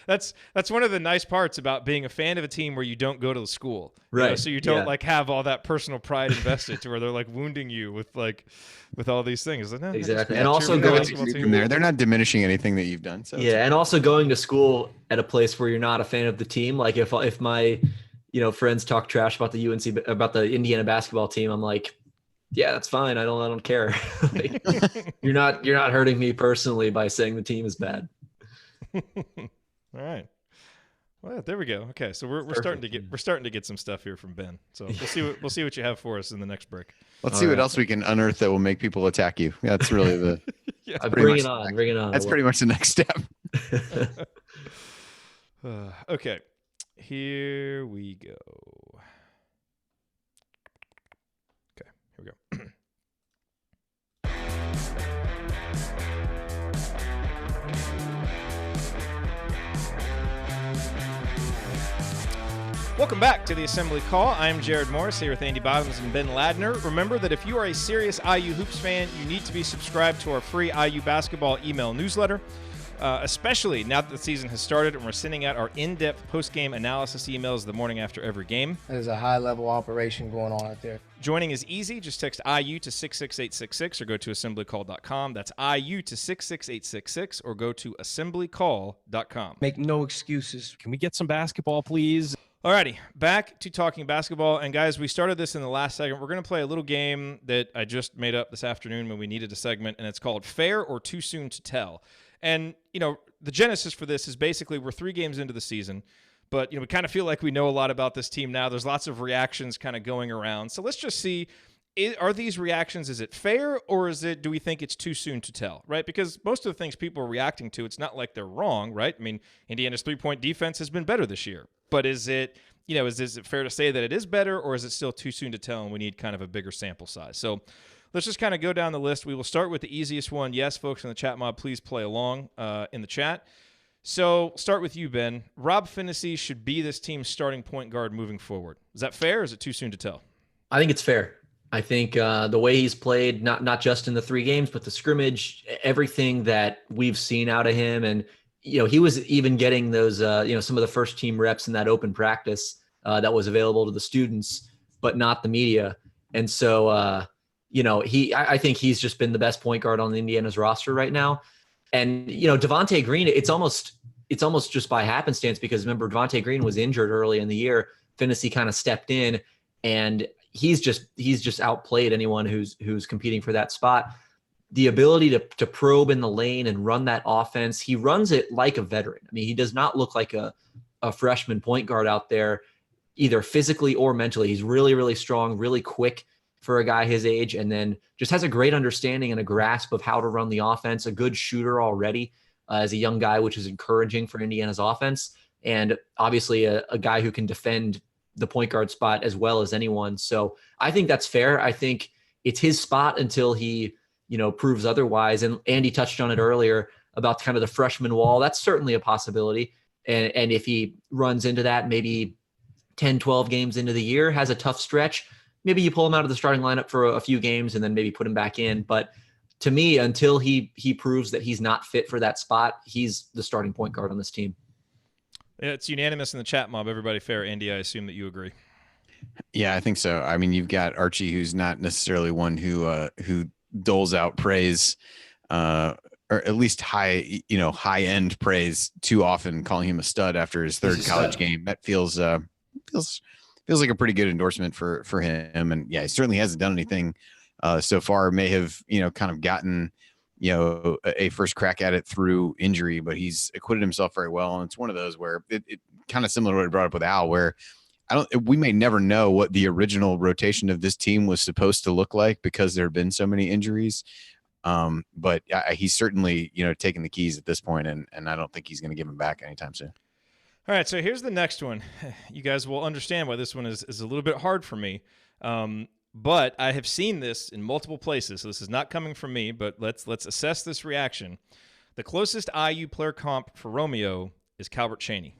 Speaker 1: That's one of the nice parts about being a fan of a team where you don't go to the school,
Speaker 9: right?
Speaker 1: So you don't like have all that personal pride invested to where they're like wounding you with all these things. Like, no,
Speaker 9: exactly, and also going
Speaker 5: from there, they're not diminishing anything that you've done. So
Speaker 9: yeah, and also going to school at a place where you're not a fan of the team. Like if my friends talk trash about the UNC about the Indiana basketball team, I'm like, yeah, that's fine. I don't care. Like, you're not hurting me personally by saying the team is bad.
Speaker 1: All right. Well, there we go. Okay, so we're starting to get some stuff here from Ben. So we'll see what you have for us in the next break.
Speaker 5: Let's see what else we can unearth that will make people attack you. That's really the.
Speaker 1: Yeah.
Speaker 9: Bring it on.
Speaker 5: That's pretty much the next step.
Speaker 1: Okay, here we go. Welcome back to the Assembly Call. I'm Jerod Morris here with Andy Bottoms and Ben Ladner. Remember that if you are a serious IU Hoops fan, you need to be subscribed to our free IU basketball email newsletter, especially now that the season has started and we're sending out our in-depth post-game analysis emails the morning after every game.
Speaker 10: There's a high-level operation going on out there.
Speaker 1: Joining is easy. Just text IU to 66866 or go to assemblycall.com. That's IU to 66866 or go to assemblycall.com.
Speaker 10: Make no excuses.
Speaker 7: Can we get some basketball, please?
Speaker 1: Alrighty, back to talking basketball. And guys, we started this in the last segment. We're going to play a little game that I just made up this afternoon when we needed a segment, and it's called Fair or Too Soon to Tell. And, the genesis for this is basically we're 3 games into the season, but, we kind of feel like we know a lot about this team now. There's lots of reactions kind of going around. So let's just see, are these reactions, is it fair or do we think it's too soon to tell, right? Because most of the things people are reacting to, it's not like they're wrong, right? I mean, Indiana's 3-point defense has been better this year. But is it fair to say that it is better, or is it still too soon to tell and we need kind of a bigger sample size? So let's just kind of go down the list. We will start with the easiest one. Yes, folks in the chat mob, please play along in the chat. So start with you, Ben. Rob Finney should be this team's starting point guard moving forward. Is that fair, or is it too soon to tell?
Speaker 9: I think it's fair. I think the way he's played, not just in the 3 games, but the scrimmage, everything that we've seen out of him, and he was even getting those some of the first team reps in that open practice that was available to the students, but not the media. And so I think he's just been the best point guard on Indiana's roster right now. And Devontae Green, it's almost just by happenstance, because remember Devontae Green was injured early in the year. Finney kind of stepped in, and he's just outplayed anyone who's competing for that spot. The ability to probe in the lane and run that offense, he runs it like a veteran. I mean, he does not look like a freshman point guard out there, either physically or mentally. He's really, really strong, really quick for a guy his age, and then just has a great understanding and a grasp of how to run the offense, a good shooter already as a young guy, which is encouraging for Indiana's offense, and obviously a guy who can defend the point guard spot as well as anyone. So I think that's fair. I think it's his spot until he proves otherwise. And Andy touched on it earlier about kind of the freshman wall. That's certainly a possibility. And if he runs into that, maybe 10, 12 games into the year, has a tough stretch, maybe you pull him out of the starting lineup for a few games and then maybe put him back in. But to me, until he proves that he's not fit for that spot, he's the starting point guard on this team.
Speaker 1: Yeah, it's unanimous in the chat mob. Everybody fair. Andy, I assume that you agree.
Speaker 5: Yeah, I think so. I mean, you've got Archie, who's not necessarily one who doles out praise, or at least high end praise too often, calling him a stud after his 3rd college game. That feels like a pretty good endorsement for him. And yeah, he certainly hasn't done anything so far. May have kind of gotten a first crack at it through injury, but he's acquitted himself very well. And it's one of those where it kind of similar to what I brought up with Al, where we may never know what the original rotation of this team was supposed to look like because there have been so many injuries. But he's certainly, taking the keys at this point, and I don't think he's going to give them back anytime soon.
Speaker 1: All right, so here's the next one. You guys will understand why this one is a little bit hard for me. But I have seen this in multiple places, so this is not coming from me, but let's assess this reaction. The closest IU player comp for Romeo is Calbert Cheaney.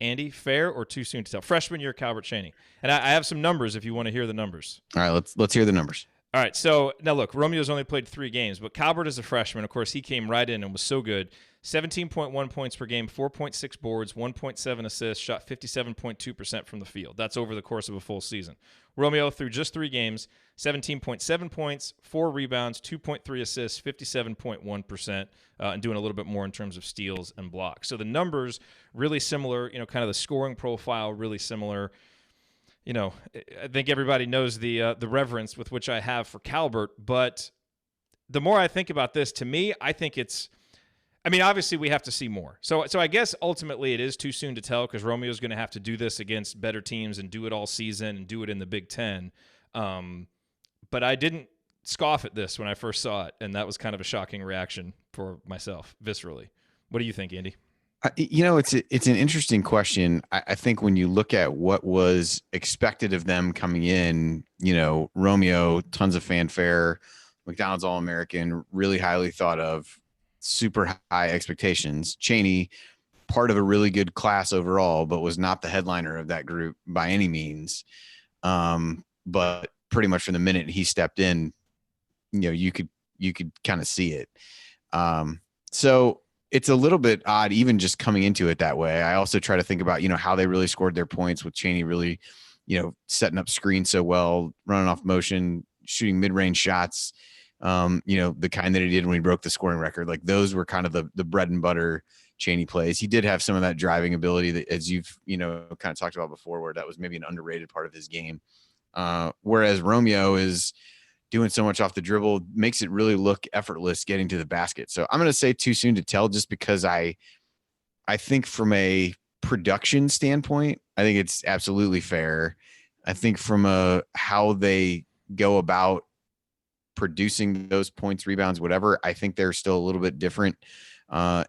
Speaker 1: Andy, fair or too soon to tell? Freshman year Calbert Cheaney. And I have some numbers if you want to hear the numbers.
Speaker 5: All right, let's hear the numbers.
Speaker 1: All right, so now look, Romeo's only played 3 games, but Calbert is a freshman. Of course, he came right in and was so good. 17.1 points per game, 4.6 boards, 1.7 assists, shot 57.2% from the field. That's over the course of a full season. Romeo, through just 3 games, 17.7 points, 4 rebounds, 2.3 assists, 57.1%, and doing a little bit more in terms of steals and blocks. So the numbers really similar, kind of the scoring profile really similar. I think everybody knows the reverence with which I have for Calbert, but the more I think about this, to me, I think obviously we have to see more. So I guess ultimately it is too soon to tell because Romeo's going to have to do this against better teams and do it all season and do it in the Big Ten. But I didn't scoff at this when I first saw it, and that was kind of a shocking reaction for myself, viscerally. What do you think, Andy?
Speaker 5: It's an interesting question. I think when you look at what was expected of them coming in, Romeo, tons of fanfare, McDonald's All-American, really highly thought of, super high expectations. Cheaney, part of a really good class overall, but was not the headliner of that group by any means. But pretty much from the minute he stepped in, you could kind of see it. So it's a little bit odd, even just coming into it that way. I also try to think about, how they really scored their points with Chaney really, setting up screens so well, running off motion, shooting mid-range shots, the kind that he did when he broke the scoring record. Like those were kind of the bread and butter Chaney plays. He did have some of that driving ability that, as you've, kind of talked about before, where that was maybe an underrated part of his game. Whereas Romeo is doing so much off the dribble, makes it really look effortless getting to the basket. So I'm going to say too soon to tell, just because I think from a production standpoint, I think it's absolutely fair. I think from how they go about producing those points, rebounds, whatever, I think they're still a little bit different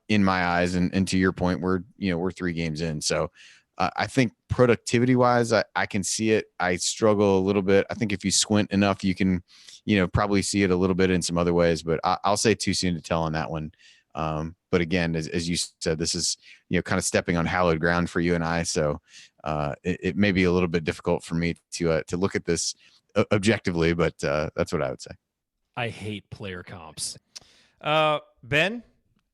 Speaker 5: in my eyes. And to your point, we're 3 games in. So I think productivity wise, I can see it. I struggle a little bit. I think if you squint enough, you can, probably see it a little bit in some other ways, but I'll say too soon to tell on that one. But again, as you said, this is, kind of stepping on hallowed ground for you and I. So it may be a little bit difficult for me to look at this objectively, but that's what I would say.
Speaker 7: I hate player comps.
Speaker 1: Ben,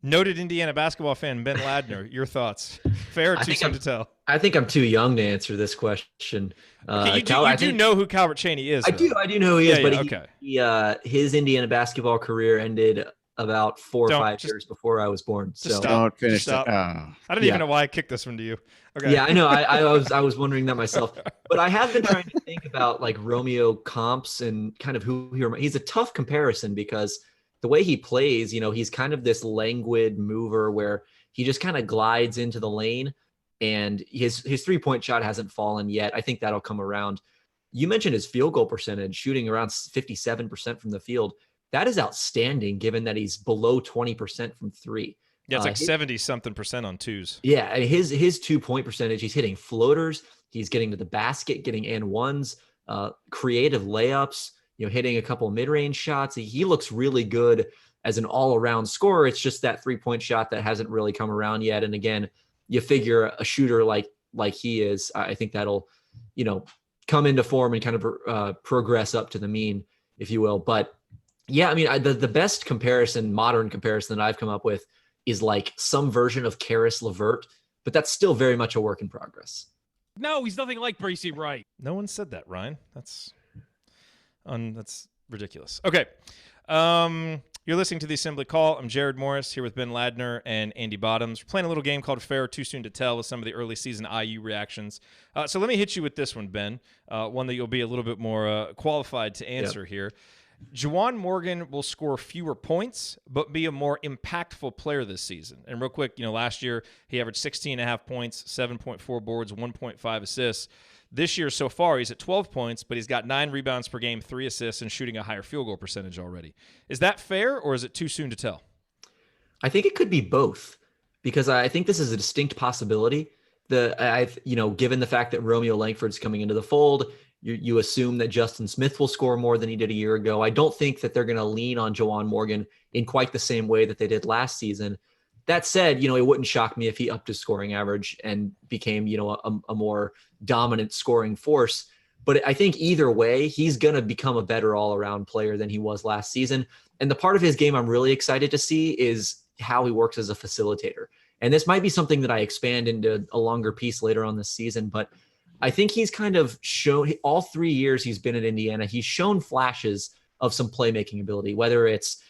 Speaker 1: noted Indiana basketball fan Ben Ladner, your thoughts? Fair or too soon to tell?
Speaker 9: I think I'm too young to answer this question.
Speaker 1: Okay, you do know who Calvert Chaney is.
Speaker 9: I do know who he is, but
Speaker 1: okay.
Speaker 9: His Indiana basketball career ended about 4 or 5 years before I was born. So
Speaker 5: don't finish.
Speaker 1: Stop. I don't even know why I kicked this one to you. Okay.
Speaker 9: Yeah, I know. I was wondering that myself, but I have been trying to think about like Romeo comps and kind of who he's a tough comparison, because the way he plays, he's kind of this languid mover where he just kind of glides into the lane, and his 3-point shot hasn't fallen yet. I think that'll come around. You mentioned his field goal percentage, shooting around 57% from the field. That is outstanding, given that he's below 20% from 3.
Speaker 1: Yeah, it's like 70-something% on twos.
Speaker 9: Yeah, and his 2-point percentage, he's hitting floaters, he's getting to the basket, getting and ones, creative layups, hitting a couple of mid-range shots. He looks really good as an all-around scorer. It's just that 3-point shot that hasn't really come around yet. And again, you figure a shooter like he is, I think that'll, come into form and kind of progress up to the mean, if you will. But yeah, I mean, the best modern comparison that I've come up with is like some version of Karis LeVert, but that's still very much a work in progress.
Speaker 7: No, he's nothing like Bracy Wright.
Speaker 1: No one said that, Ryan. That's ridiculous. Okay. You're listening to the Assembly Call. I'm Jerod Morris here with Ben Ladner and Andy Bottoms. We're playing a little game called Fair or Too Soon to Tell with some of the early season IU reactions. So let me hit you with this one, Ben, one that you'll be a little bit more qualified to answer here. Juwan Morgan will score fewer points, but be a more impactful player this season. And real quick, last year he averaged 16.5 points, 7.4 boards, 1.5 assists. This year so far, he's at 12 points, but he's got 9 rebounds per game, 3 assists, and shooting a higher field goal percentage already. Is that fair, or is it too soon to tell?
Speaker 9: I think it could be both, because I think this is a distinct possibility. Given the fact that Romeo Langford's coming into the fold, you assume that Justin Smith will score more than he did a year ago. I don't think that they're going to lean on Juwan Morgan in quite the same way that they did last season. That said, it wouldn't shock me if he upped his scoring average and became, a more dominant scoring force. But I think either way, he's going to become a better all-around player than he was last season. And the part of his game I'm really excited to see is how he works as a facilitator. And this might be something that I expand into a longer piece later on this season, but I think he's kind of shown all 3 years he's been at Indiana, he's shown flashes of some playmaking ability, whether it's,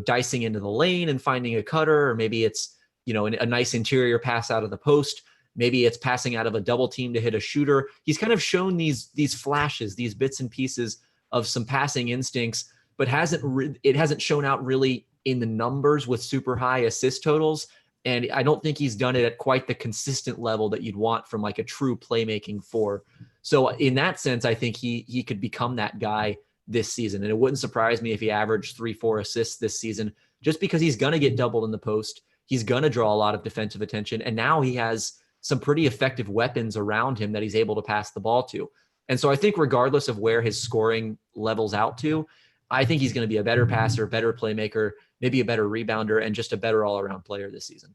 Speaker 9: dicing into the lane and finding a cutter, or maybe it's, a nice interior pass out of the post. Maybe it's passing out of a double team to hit a shooter. He's kind of shown these flashes, these bits and pieces of some passing instincts, but it hasn't shown out really in the numbers with super high assist totals. And I don't think he's done it at quite the consistent level that you'd want from like a true playmaking 4. So in that sense, I think he could become that guy this season. And it wouldn't surprise me if he averaged 3-4 assists this season, just because he's going to get doubled in the post. He's going to draw a lot of defensive attention. And now he has some pretty effective weapons around him that he's able to pass the ball to. And so I think regardless of where his scoring levels out to, I think he's going to be a better passer, better playmaker, maybe a better rebounder, and just a better all-around player this season.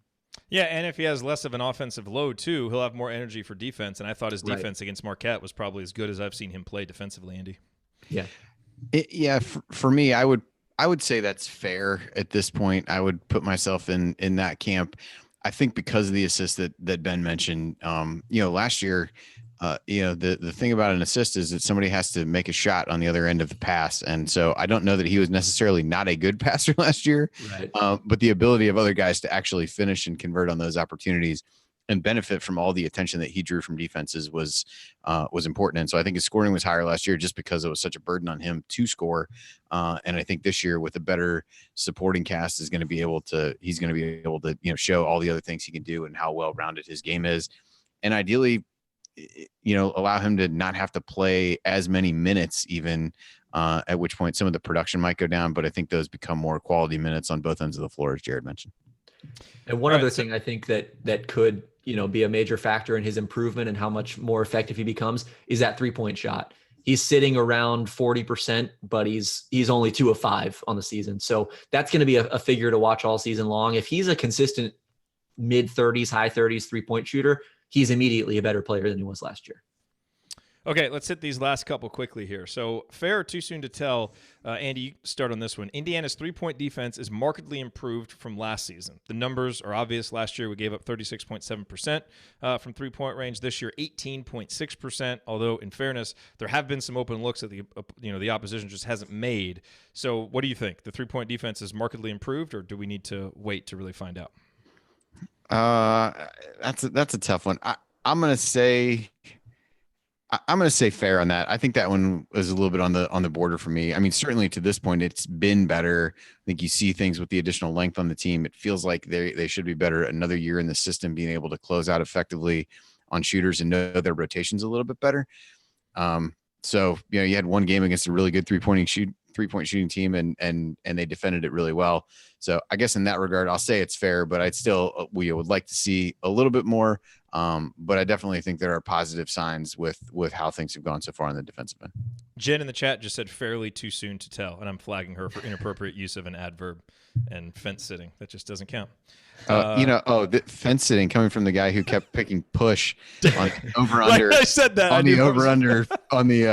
Speaker 1: Yeah, and if he has less of an offensive load too, he'll have more energy for defense. And I thought his defense against Marquette was probably as good as I've seen him play defensively, Andy.
Speaker 5: Yeah. For me, I would say that's fair at this point. I would put myself in that camp. I think because of the assist that Ben mentioned, last year, the thing about an assist is that somebody has to make a shot on the other end of the pass. And so I don't know that he was necessarily not a good passer last year, but the ability of other guys to actually finish and convert on those opportunities and benefit from all the attention that he drew from defenses was important. And so I think his scoring was higher last year just because it was such a burden on him to score. And I think this year with a better supporting cast he's going to be able to, show all the other things he can do and how well-rounded his game is. And ideally, allow him to not have to play as many minutes even, at which point some of the production might go down. But I think those become more quality minutes on both ends of the floor, as Jerod mentioned.
Speaker 9: And one other thing I think that could, be a major factor in his improvement and how much more effective he becomes is that 3-point shot. He's sitting around 40%, but he's only 2 of 5 on the season. So that's going to be a figure to watch all season long. If he's a consistent mid-30s, high 30s 3-point shooter, he's immediately a better player than he was last year.
Speaker 1: Okay, let's hit these last couple quickly here. So, fair or too soon to tell? Andy, you start on this one. Indiana's 3-point defense is markedly improved from last season. The numbers are obvious. Last year, we gave up 36.7% from 3-point range. This year, 18.6%. Although, in fairness, there have been some open looks that the opposition just hasn't made. So, what do you think? The 3-point defense is markedly improved, or do we need to wait to really find out?
Speaker 5: That's a tough one. I'm gonna say fair on that. I think that one was a little bit on the border for me. I mean, certainly to this point, it's been better. I think you see things with the additional length on the team. It feels like they should be better. Another year in the system, being able to close out effectively on shooters and know their rotations a little bit better. So you had one game against a really good 3-point shooting team, and they defended it really well. So I guess in that regard, I'll say it's fair, but I'd still we would like to see a little bit more. But I definitely think there are positive signs with how things have gone so far on the defensive end.
Speaker 1: Jen in the chat just said fairly too soon to tell, and I'm flagging her for inappropriate use of an adverb and fence sitting. That just doesn't count.
Speaker 5: The fence sitting coming from the guy who kept picking push on over under.
Speaker 1: I said that
Speaker 5: on the over under on the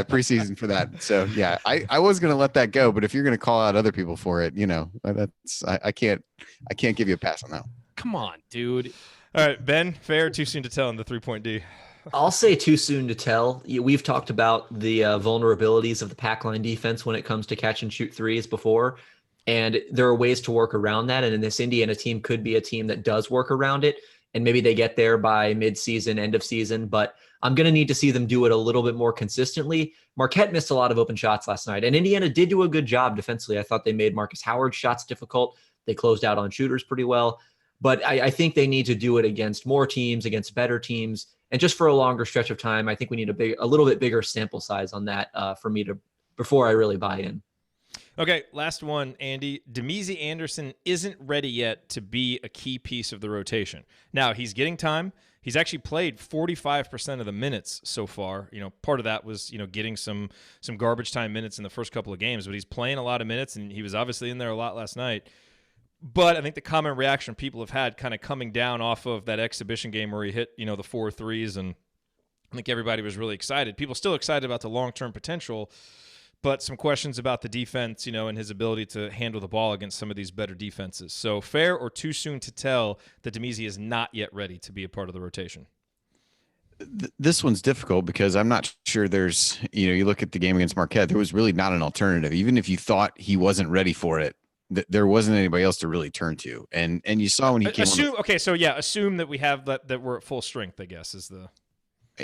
Speaker 5: preseason for that. So yeah, I was gonna let that go, but if you're gonna call out other people for it, I can't give you a pass on that.
Speaker 7: Come on, dude.
Speaker 1: All right, Ben, fair or too soon to tell on the 3-point D?
Speaker 9: I'll say too soon to tell. We've talked about the vulnerabilities of the pack line defense when it comes to catch and shoot threes before, and there are ways to work around that. And this Indiana team could be a team that does work around it, and maybe they get there by mid-season, end of season. But I'm going to need to see them do it a little bit more consistently. Marquette missed a lot of open shots last night, and Indiana did do a good job defensively. I thought they made Marcus Howard's shots difficult. They closed out on shooters pretty well. But I think they need to do it against more teams, against better teams, and just for a longer stretch of time. I think we need a little bit bigger sample size on that before I really buy in.
Speaker 1: Okay, last one, Andy. Demezy Anderson isn't ready yet to be a key piece of the rotation. Now, he's getting time. He's actually played 45% of the minutes so far. Part of that was, getting some garbage time minutes in the first couple of games, but he's playing a lot of minutes, and he was obviously in there a lot last night. But I think the common reaction people have had kind of coming down off of that exhibition game where he hit, the 4 threes, and I think everybody was really excited. People still excited about the long-term potential, but some questions about the defense, and his ability to handle the ball against some of these better defenses. So fair or too soon to tell that Demezy is not yet ready to be a part of the rotation?
Speaker 5: This one's difficult because I'm not sure there's, you look at the game against Marquette, there was really not an alternative. Even if you thought he wasn't ready for it, there wasn't anybody else to really turn to. And you saw when he came
Speaker 1: assume that we have that we're at full strength, I guess, is the.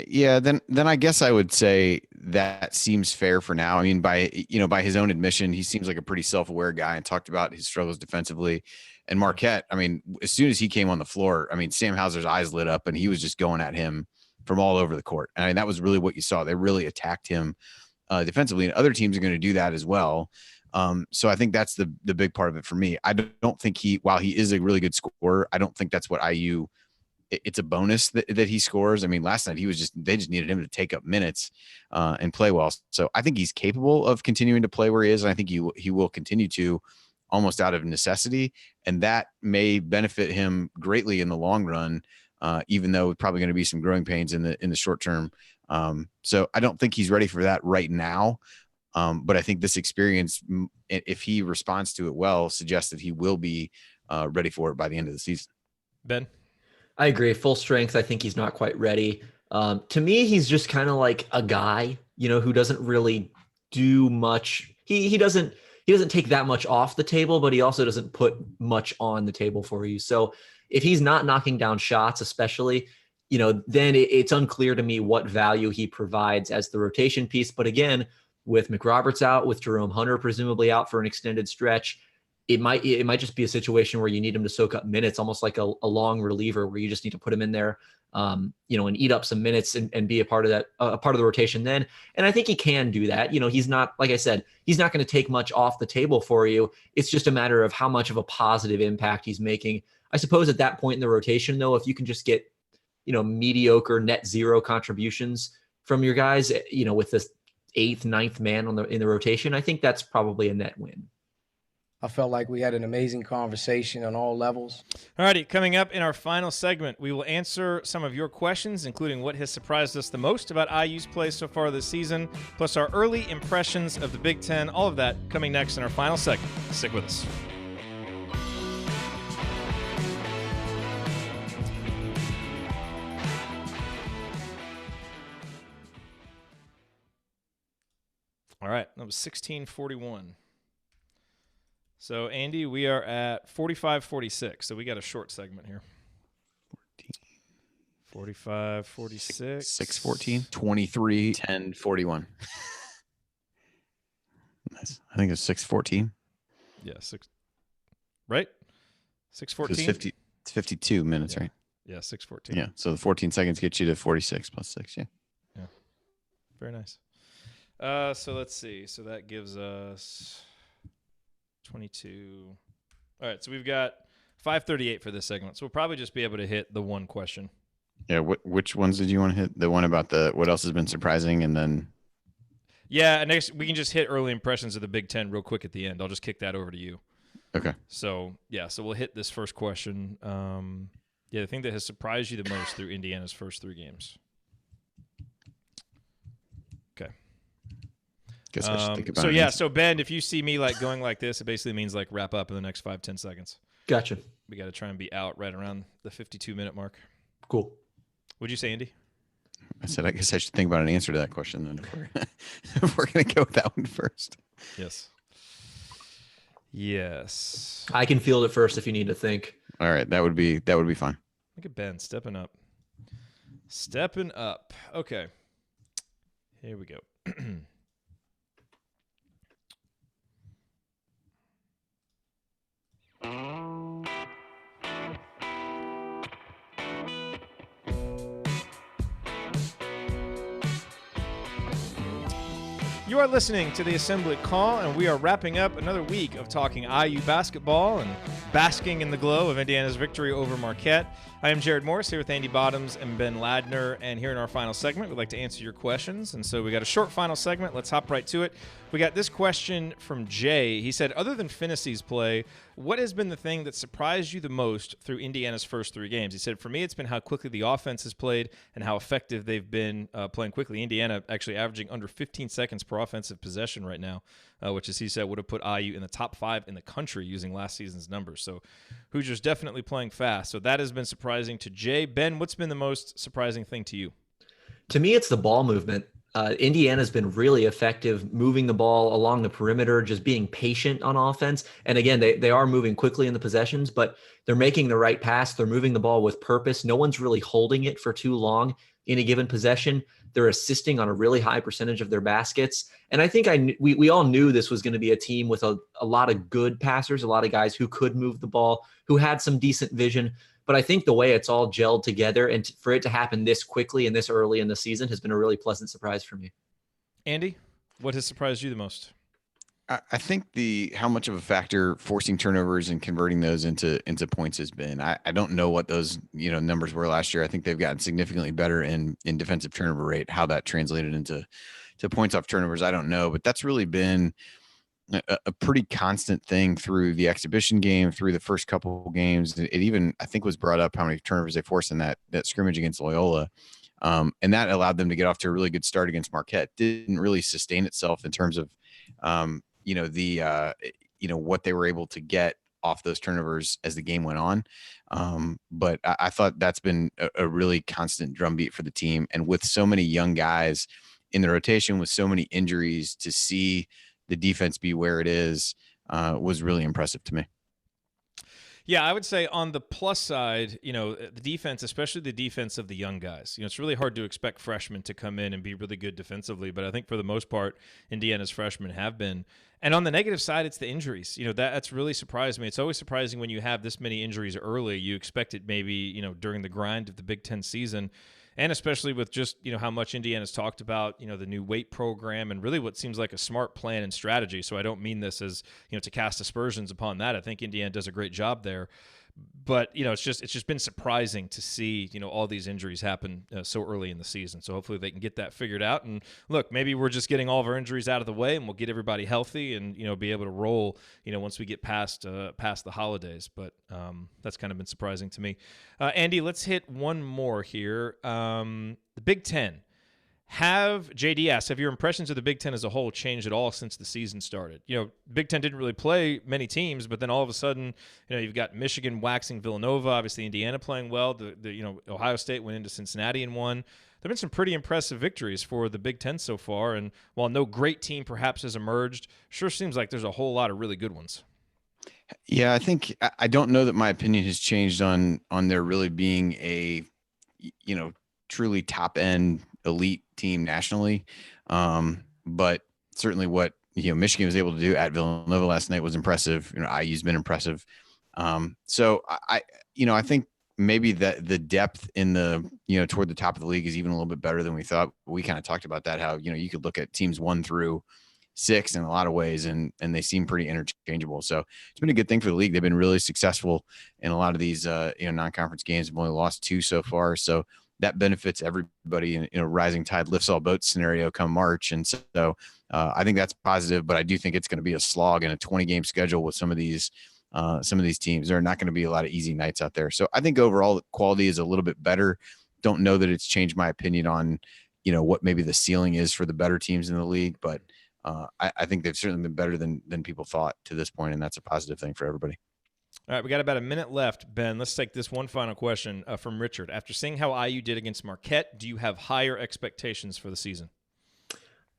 Speaker 5: Yeah, then I guess I would say that seems fair for now. I mean, by his own admission, he seems like a pretty self-aware guy and talked about his struggles defensively. And Marquette, I mean, as soon as he came on the floor, I mean, Sam Hauser's eyes lit up and he was just going at him from all over the court. And I mean, that was really what you saw. They really attacked him defensively, and other teams are going to do that as well. So I think that's the big part of it for me. I don't think while he is a really good scorer, I don't think that's what IU. It's a bonus that he scores. I mean, last night they just needed him to take up minutes and play well. So I think he's capable of continuing to play where he is, and I think he will continue to. almost out of necessity, and that may benefit him greatly in the long run, even though probably going to be some growing pains in the short term. So I don't think he's ready for that right now. But I think this experience, if he responds to it well, suggests that he will be ready for it by the end of the season.
Speaker 1: Ben?
Speaker 9: I agree. Full strength, I think he's not quite ready. To me, he's just kind of like a guy, who doesn't really do much. He doesn't take that much off the table, but he also doesn't put much on the table for you. So if he's not knocking down shots, especially, then it's unclear to me what value he provides as the rotation piece. But again, with McRoberts out, with Jerome Hunter presumably out for an extended stretch, it might just be a situation where you need him to soak up minutes, almost like a long reliever where you just need to put him in there, and eat up some minutes and be a part of that, a part of the rotation then. And I think he can do that. He's not, like I said, he's not going to take much off the table for you. It's just a matter of how much of a positive impact he's making. I suppose at that point in the rotation, though, if you can just get, mediocre net zero contributions from your guys, with this 8th, 9th man in the rotation, I think that's probably a net win.
Speaker 10: I felt like we had an amazing conversation on all levels.
Speaker 1: All righty, coming up in our final segment, we will answer some of your questions, including what has surprised us the most about IU's play so far this season, plus our early impressions of the Big Ten. All of that coming next in our final segment. Stick with us. All right, that was 16:41. So, Andy, we are at 45:46, so we got a short segment here. 45:46.
Speaker 5: 6:14, 23, 10:41. Nice. I think it's 6:14.
Speaker 1: Yeah, right? 6:14?
Speaker 5: It's 52 minutes,
Speaker 1: yeah.
Speaker 5: Right?
Speaker 1: Yeah, 6:14.
Speaker 5: Yeah, so the 14 seconds get you to 46 plus 6, yeah.
Speaker 1: Yeah, very nice. So let's see. So that gives us 22. All right, so we've got 5:38 for this segment. So we'll probably just be able to hit the one question.
Speaker 5: Yeah, which ones did you want to hit? The one about what else has been surprising, and then...
Speaker 1: Yeah, next we can just hit early impressions of the Big Ten real quick at the end. I'll just kick that over to you.
Speaker 5: Okay.
Speaker 1: So, yeah, so we'll hit this first question. The thing that has surprised you the most through Indiana's first 3 games. Okay.
Speaker 5: Guess I should think about it.
Speaker 1: So Ben, if you see me going like this, it basically means wrap up in the next 5-10 seconds.
Speaker 9: Gotcha.
Speaker 1: We got to try and be out right around the 52-minute mark.
Speaker 9: Cool.
Speaker 1: What'd you say, Andy?
Speaker 5: I said I guess I should think about an answer to that question then. If we're going to go with that one first.
Speaker 1: Yes.
Speaker 9: I can field it first if you need to think.
Speaker 5: All right, that would be fine.
Speaker 1: Look at Ben stepping up. Stepping up. Okay. Here we go. You are listening to the Assembly Call, and we are wrapping up another week of talking IU basketball and basking in the glow of Indiana's victory over Marquette. I am Jerod Morris here with Andy Bottoms and Ben Ladner, and here in our final segment, we'd like to answer your questions. And so we got a short final segment. Let's hop right to it. We got this question from Jay. He said, other than Finney's play, what has been the thing that surprised you the most through Indiana's first 3 games? He said, for me, it's been how quickly the offense has played and how effective they've been playing quickly. Indiana actually averaging under 15 seconds per offensive possession right now, which, as he said, would have put IU in the top 5 in the country using last season's numbers. So Hoosiers definitely playing fast. So that has been surprising to Jay. Ben, what's been the most surprising thing to you?
Speaker 9: To me, it's the ball movement. Indiana's been really effective moving the ball along the perimeter, just being patient on offense. And again, they are moving quickly in the possessions, but they're making the right pass. They're moving the ball with purpose. No one's really holding it for too long in a given possession. They're assisting on a really high percentage of their baskets. And I think we all knew this was going to be a team with a lot of good passers, a lot of guys who could move the ball, who had some decent vision. But I think the way it's all gelled together and for it to happen this quickly and this early in the season has been a really pleasant surprise for me.
Speaker 1: Andy, what has surprised you the most?
Speaker 5: I think how much of a factor forcing turnovers and converting those into points has been. I don't know what those numbers were last year. I think they've gotten significantly better in defensive turnover rate. How that translated into points off turnovers, I don't know. But that's really been a pretty constant thing through the exhibition game, through the first couple of games. It even, I think, was brought up how many turnovers they forced in that scrimmage against Loyola. And that allowed them to get off to a really good start against Marquette. Didn't really sustain itself in terms of, what they were able to get off those turnovers as the game went on. But I thought that's been a really constant drumbeat for the team. And with so many young guys in the rotation, with so many injuries, to see the defense be where it is was really impressive to me.
Speaker 1: Yeah, I would say on the plus side, the defense, especially the defense of the young guys, it's really hard to expect freshmen to come in and be really good defensively. But I think for the most part, Indiana's freshmen have been. And on the negative side, it's the injuries. That's really surprised me. It's always surprising when you have this many injuries early. You expect it maybe, during the grind of the Big Ten season. And especially with just, how much Indiana's talked about, the new weight program and really what seems like a smart plan and strategy. So I don't mean this as, to cast aspersions upon that. I think Indiana does a great job there. But, it's just been surprising to see, all these injuries happen so early in the season. So hopefully they can get that figured out. And look, maybe we're just getting all of our injuries out of the way and we'll get everybody healthy and, be able to roll, once we get past the holidays. But that's kind of been surprising to me. Andy, let's hit one more here. The Big Ten. JD asked, have your impressions of the Big Ten as a whole changed at all since the season started? Big Ten didn't really play many teams, but then all of a sudden, you've got Michigan waxing Villanova, obviously Indiana playing well. The Ohio State went into Cincinnati and won. There have been some pretty impressive victories for the Big Ten so far, and while no great team perhaps has emerged, sure seems like there's a whole lot of really good ones.
Speaker 5: Yeah, I don't know that my opinion has changed on there really being a, truly top end elite team nationally. But certainly what, Michigan was able to do at Villanova last night was impressive. IU's been impressive. So I think maybe the depth in the, toward the top of the league is even a little bit better than we thought. We kind of talked about that, how, you could look at teams 1 through 6 in a lot of ways, and they seem pretty interchangeable. So it's been a good thing for the league. They've been really successful in a lot of these, non-conference games. They've only lost 2 so far. So that benefits everybody in a rising tide lifts all boats scenario come March. And so I think that's positive, but I do think it's going to be a slog in a 20-game schedule with some of these teams. There are not going to be a lot of easy nights out there. So I think overall the quality is a little bit better. Don't know that it's changed my opinion on, what maybe the ceiling is for the better teams in the league, but I think they've certainly been better than people thought to this point, and that's a positive thing for everybody.
Speaker 1: All right, we got about a minute left. Ben, let's take this one final question from Richard. After seeing how IU did against Marquette, do you have higher expectations for the season?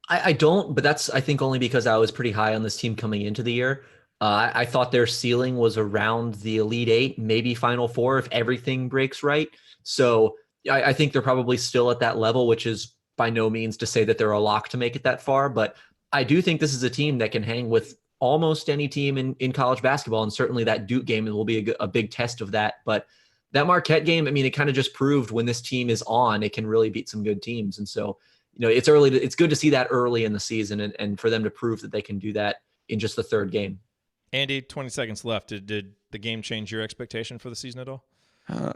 Speaker 9: I don't, but that's, I think, only because I was pretty high on this team coming into the year. I thought their ceiling was around the Elite Eight, maybe Final Four if everything breaks right. So I think they're probably still at that level, which is by no means to say that they're a lock to make it that far. But I do think this is a team that can hang with almost any team in college basketball, and certainly that Duke game will be a big test of that. But that Marquette game, I mean, it kind of just proved when this team is on, it can really beat some good teams. And so, it's it's good to see that early in the season and for them to prove that they can do that in just the third game.
Speaker 1: Andy, 20 seconds left. Did the game change your expectation for the season at all?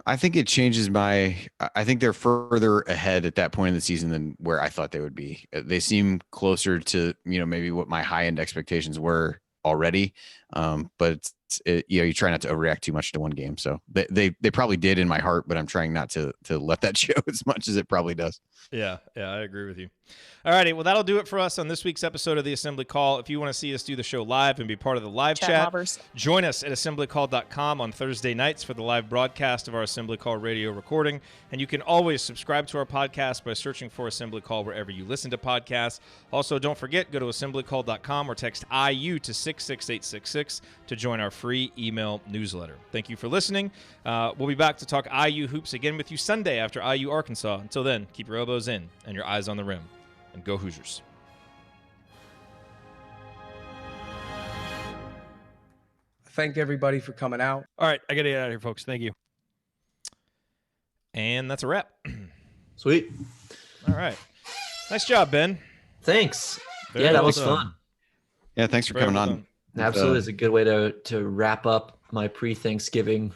Speaker 5: I think it changes I think they're further ahead at that point in the season than where I thought they would be. They seem closer to, maybe what my high end expectations were already. But you try not to overreact too much to one game. So they probably did in my heart, but I'm trying not to let that show as much as it probably does.
Speaker 1: Yeah, I agree with you. All righty, well, that'll do it for us on this week's episode of the Assembly Call. If you want to see us do the show live and be part of the live chat, join us at assemblycall.com on Thursday nights for the live broadcast of our Assembly Call radio recording. And you can always subscribe to our podcast by searching for Assembly Call wherever you listen to podcasts. Also, don't forget, go to assemblycall.com or text IU to 66866 to join our free email newsletter. Thank you for listening. We'll be back to talk IU hoops again with you Sunday after IU Arkansas. Until then, keep your elbows in and your eyes on the rim. And go Hoosiers.
Speaker 10: Thank everybody for coming out.
Speaker 7: All right, I got to get out of here, folks. Thank you.
Speaker 1: And that's a wrap.
Speaker 9: Sweet.
Speaker 1: All right. Nice job, Ben.
Speaker 9: Thanks.
Speaker 1: Very
Speaker 9: that
Speaker 1: well
Speaker 9: was
Speaker 1: done.
Speaker 9: fun.
Speaker 5: Yeah, thanks for coming on.
Speaker 9: Absolutely. It's a good way to wrap up my pre-Thanksgiving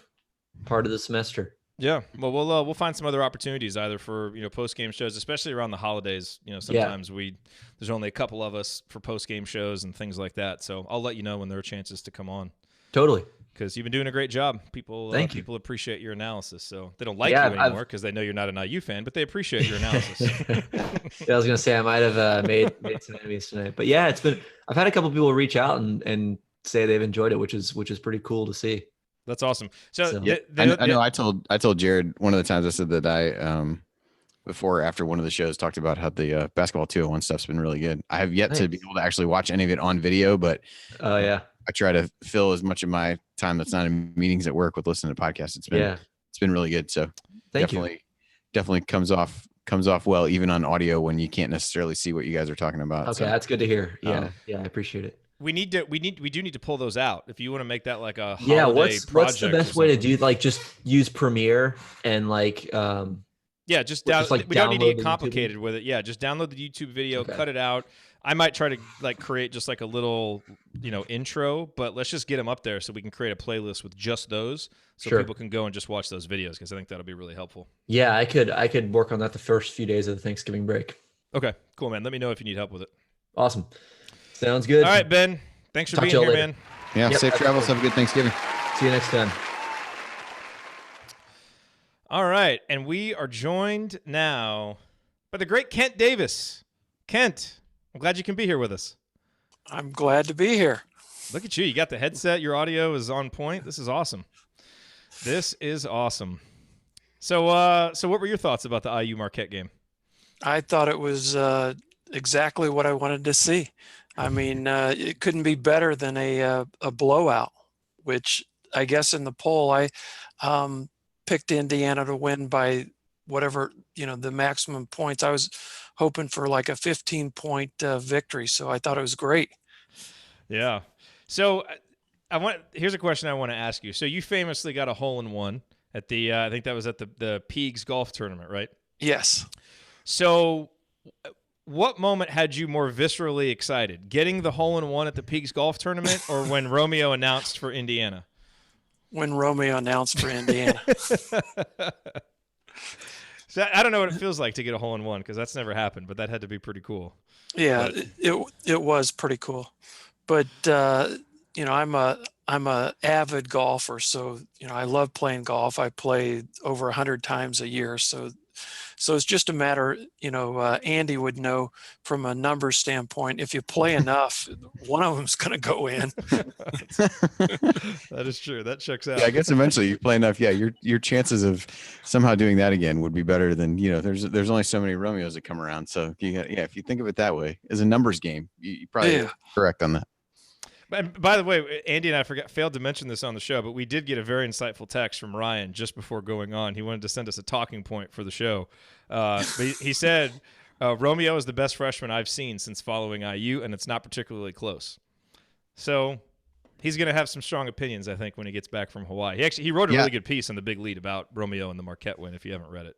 Speaker 9: part of the semester.
Speaker 1: Yeah, well, we'll find some other opportunities either for post game shows, especially around the holidays. Sometimes there's only a couple of us for post game shows and things like that. So I'll let you know when there are chances to come on.
Speaker 9: Totally.
Speaker 1: Because you've been doing a great job. People appreciate your analysis. So they don't like you anymore because they know you're not an IU fan, but they appreciate your analysis.
Speaker 9: I was gonna say I might have made some enemies tonight, but yeah, I've had a couple people reach out and say they've enjoyed it, which is pretty cool to see.
Speaker 1: That's awesome. So
Speaker 5: I know I told Jerod one of the times I said that I before or after one of the shows talked about how the basketball 201 stuff's been really good. I have yet to be able to actually watch any of it on video, but I try to fill as much of my time that's not in meetings at work with listening to podcasts. It's been really good. So definitely comes off well, even on audio when you can't necessarily see what you guys are talking about.
Speaker 9: Okay, that's good to hear. Yeah, I appreciate it.
Speaker 1: We do need to pull those out if you want to make that like a holiday
Speaker 9: what's the best way to do, like, just use Premiere and like
Speaker 1: we don't need to get complicated with it. Yeah, just download the YouTube video, cut it out. I might try to like create just like a little intro, but let's just get them up there so we can create a playlist with just those, so people can go and just watch those videos, because I think that'll be really helpful.
Speaker 9: Yeah, I could work on that the first few days of the Thanksgiving break.
Speaker 1: Okay, cool, man. Let me know if you need help with it.
Speaker 9: Awesome. Sounds good.
Speaker 1: All right, Ben. Thanks for being here, man.
Speaker 5: Yeah, safe travels. Have a good Thanksgiving.
Speaker 9: See you next time.
Speaker 1: All right, and we are joined now by the great Kent Davis. Kent, I'm glad you can be here with us.
Speaker 11: I'm glad to be here.
Speaker 1: Look at you. You got the headset. Your audio is on point. This is awesome. So what were your thoughts about the IU Marquette game?
Speaker 11: I thought it was exactly what I wanted to see. I mean, it couldn't be better than a blowout, which I guess in the poll I picked Indiana to win by whatever, the maximum points. I was hoping for like a 15-point victory, so I thought it was great.
Speaker 1: Yeah. So here's a question I want to ask you. So you famously got a hole-in-one at the I think that was at the Peegs golf tournament, right?
Speaker 11: Yes.
Speaker 1: So what moment had you more viscerally excited? Getting the hole-in-one at the Peegs golf tournament, or when Romeo announced for Indiana?
Speaker 11: When Romeo announced for Indiana.
Speaker 1: So I don't know what it feels like to get a hole-in-one, because that's never happened, but that had to be pretty cool.
Speaker 11: Yeah, it was pretty cool. But I'm a avid golfer, so I love playing golf. I play over 100 times a year, so it's just a matter, Andy would know from a numbers standpoint, if you play enough, one of them's going to go in.
Speaker 1: That is true. That checks out.
Speaker 5: Yeah, I guess eventually you play enough. Yeah, your chances of somehow doing that again would be better than, there's only so many Romeos that come around. So if you think of it that way as a numbers game, you probably are correct on that.
Speaker 1: And by the way, Andy and I failed to mention this on the show, but we did get a very insightful text from Ryan just before going on. He wanted to send us a talking point for the show. But he said, Romeo is the best freshman I've seen since following IU, and it's not particularly close. So he's going to have some strong opinions, I think, when he gets back from Hawaii. He wrote a really good piece in the Big Lead about Romeo and the Marquette win, if you haven't read it.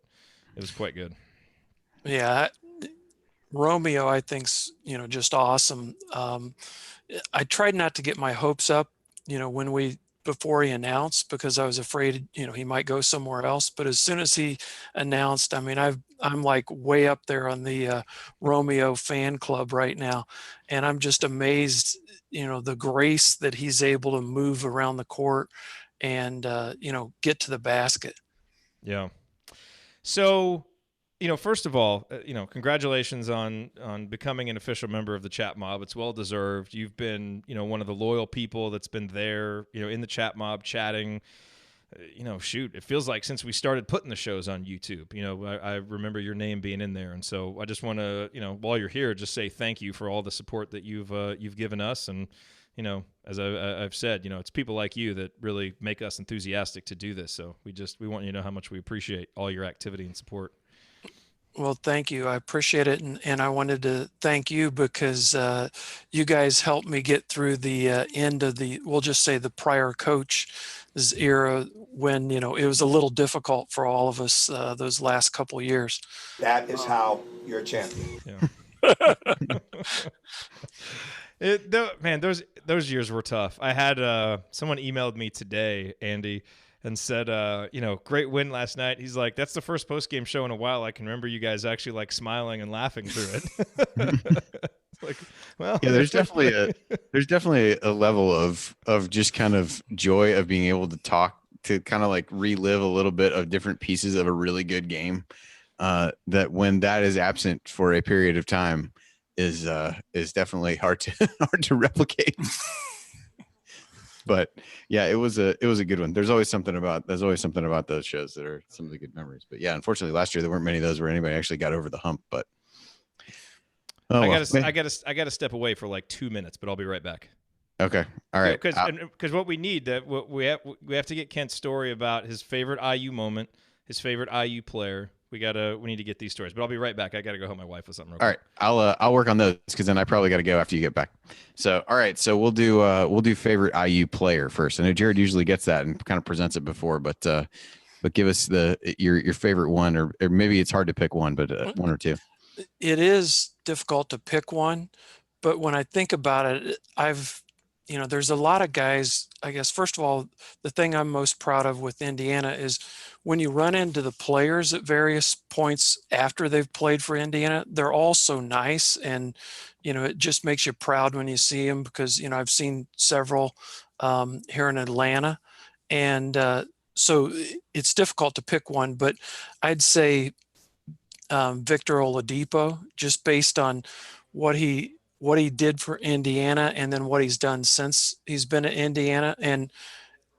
Speaker 1: It was quite good.
Speaker 11: Yeah, Romeo, I think's, just awesome. I tried not to get my hopes up, before he announced, because I was afraid, he might go somewhere else. But as soon as he announced, I mean, I'm like way up there on the Romeo fan club right now. And I'm just amazed, the grace that he's able to move around the court and, get to the basket.
Speaker 1: Yeah. So, first of all, congratulations on becoming an official member of the chat mob. It's well deserved. You've been, one of the loyal people that's been there, in the chat mob chatting. It feels like since we started putting the shows on YouTube, I remember your name being in there. And so I just want to, while you're here, just say thank you for all the support that you've given us. And, as I've said, it's people like you that really make us enthusiastic to do this. So we want you to know how much we appreciate all your activity and support.
Speaker 11: Well, thank you. I appreciate it. And I wanted to thank you because you guys helped me get through the end of we'll just say the prior coach's era when, it was a little difficult for all of us those last couple of years.
Speaker 12: That is how you're a champion.
Speaker 1: Yeah. Man, those years were tough. I had someone emailed me today, Andy, and said, great win last night. He's like, that's the first post-game show in a while I can remember you guys actually like smiling and laughing through it. Like, well,
Speaker 5: yeah, there's definitely a level of just kind of joy of being able to talk, to kind of like relive a little bit of different pieces of a really good game. That when that is absent for a period of time is definitely hard to replicate. But yeah, it was a good one. There's always something about those shows that are some of the good memories. But yeah, unfortunately last year there weren't many of those where anybody actually got over the hump. But
Speaker 1: I gotta step away for like 2 minutes, but I'll be right back.
Speaker 5: Okay, all right.
Speaker 1: Because what we need, we have to get Kent's story about his favorite IU moment, his favorite IU player. We need to get these stories, but I'll be right back. I gotta go help my wife with something.
Speaker 5: All right, I'll work on those because then I probably got to go after you get back. So all right, so we'll do favorite IU player first. I know Jerod usually gets that and kind of presents it before, but give us your favorite one, or maybe it's hard to pick one, but one or two.
Speaker 11: It is difficult to pick one, but when I think about it, there's a lot of guys. I guess first of all, the thing I'm most proud of with Indiana is when you run into the players at various points after they've played for Indiana, they're all so nice. And, it just makes you proud when you see them because, I've seen several here in Atlanta. And so it's difficult to pick one, but I'd say Victor Oladipo, just based on what he did for Indiana and then what he's done since he's been at Indiana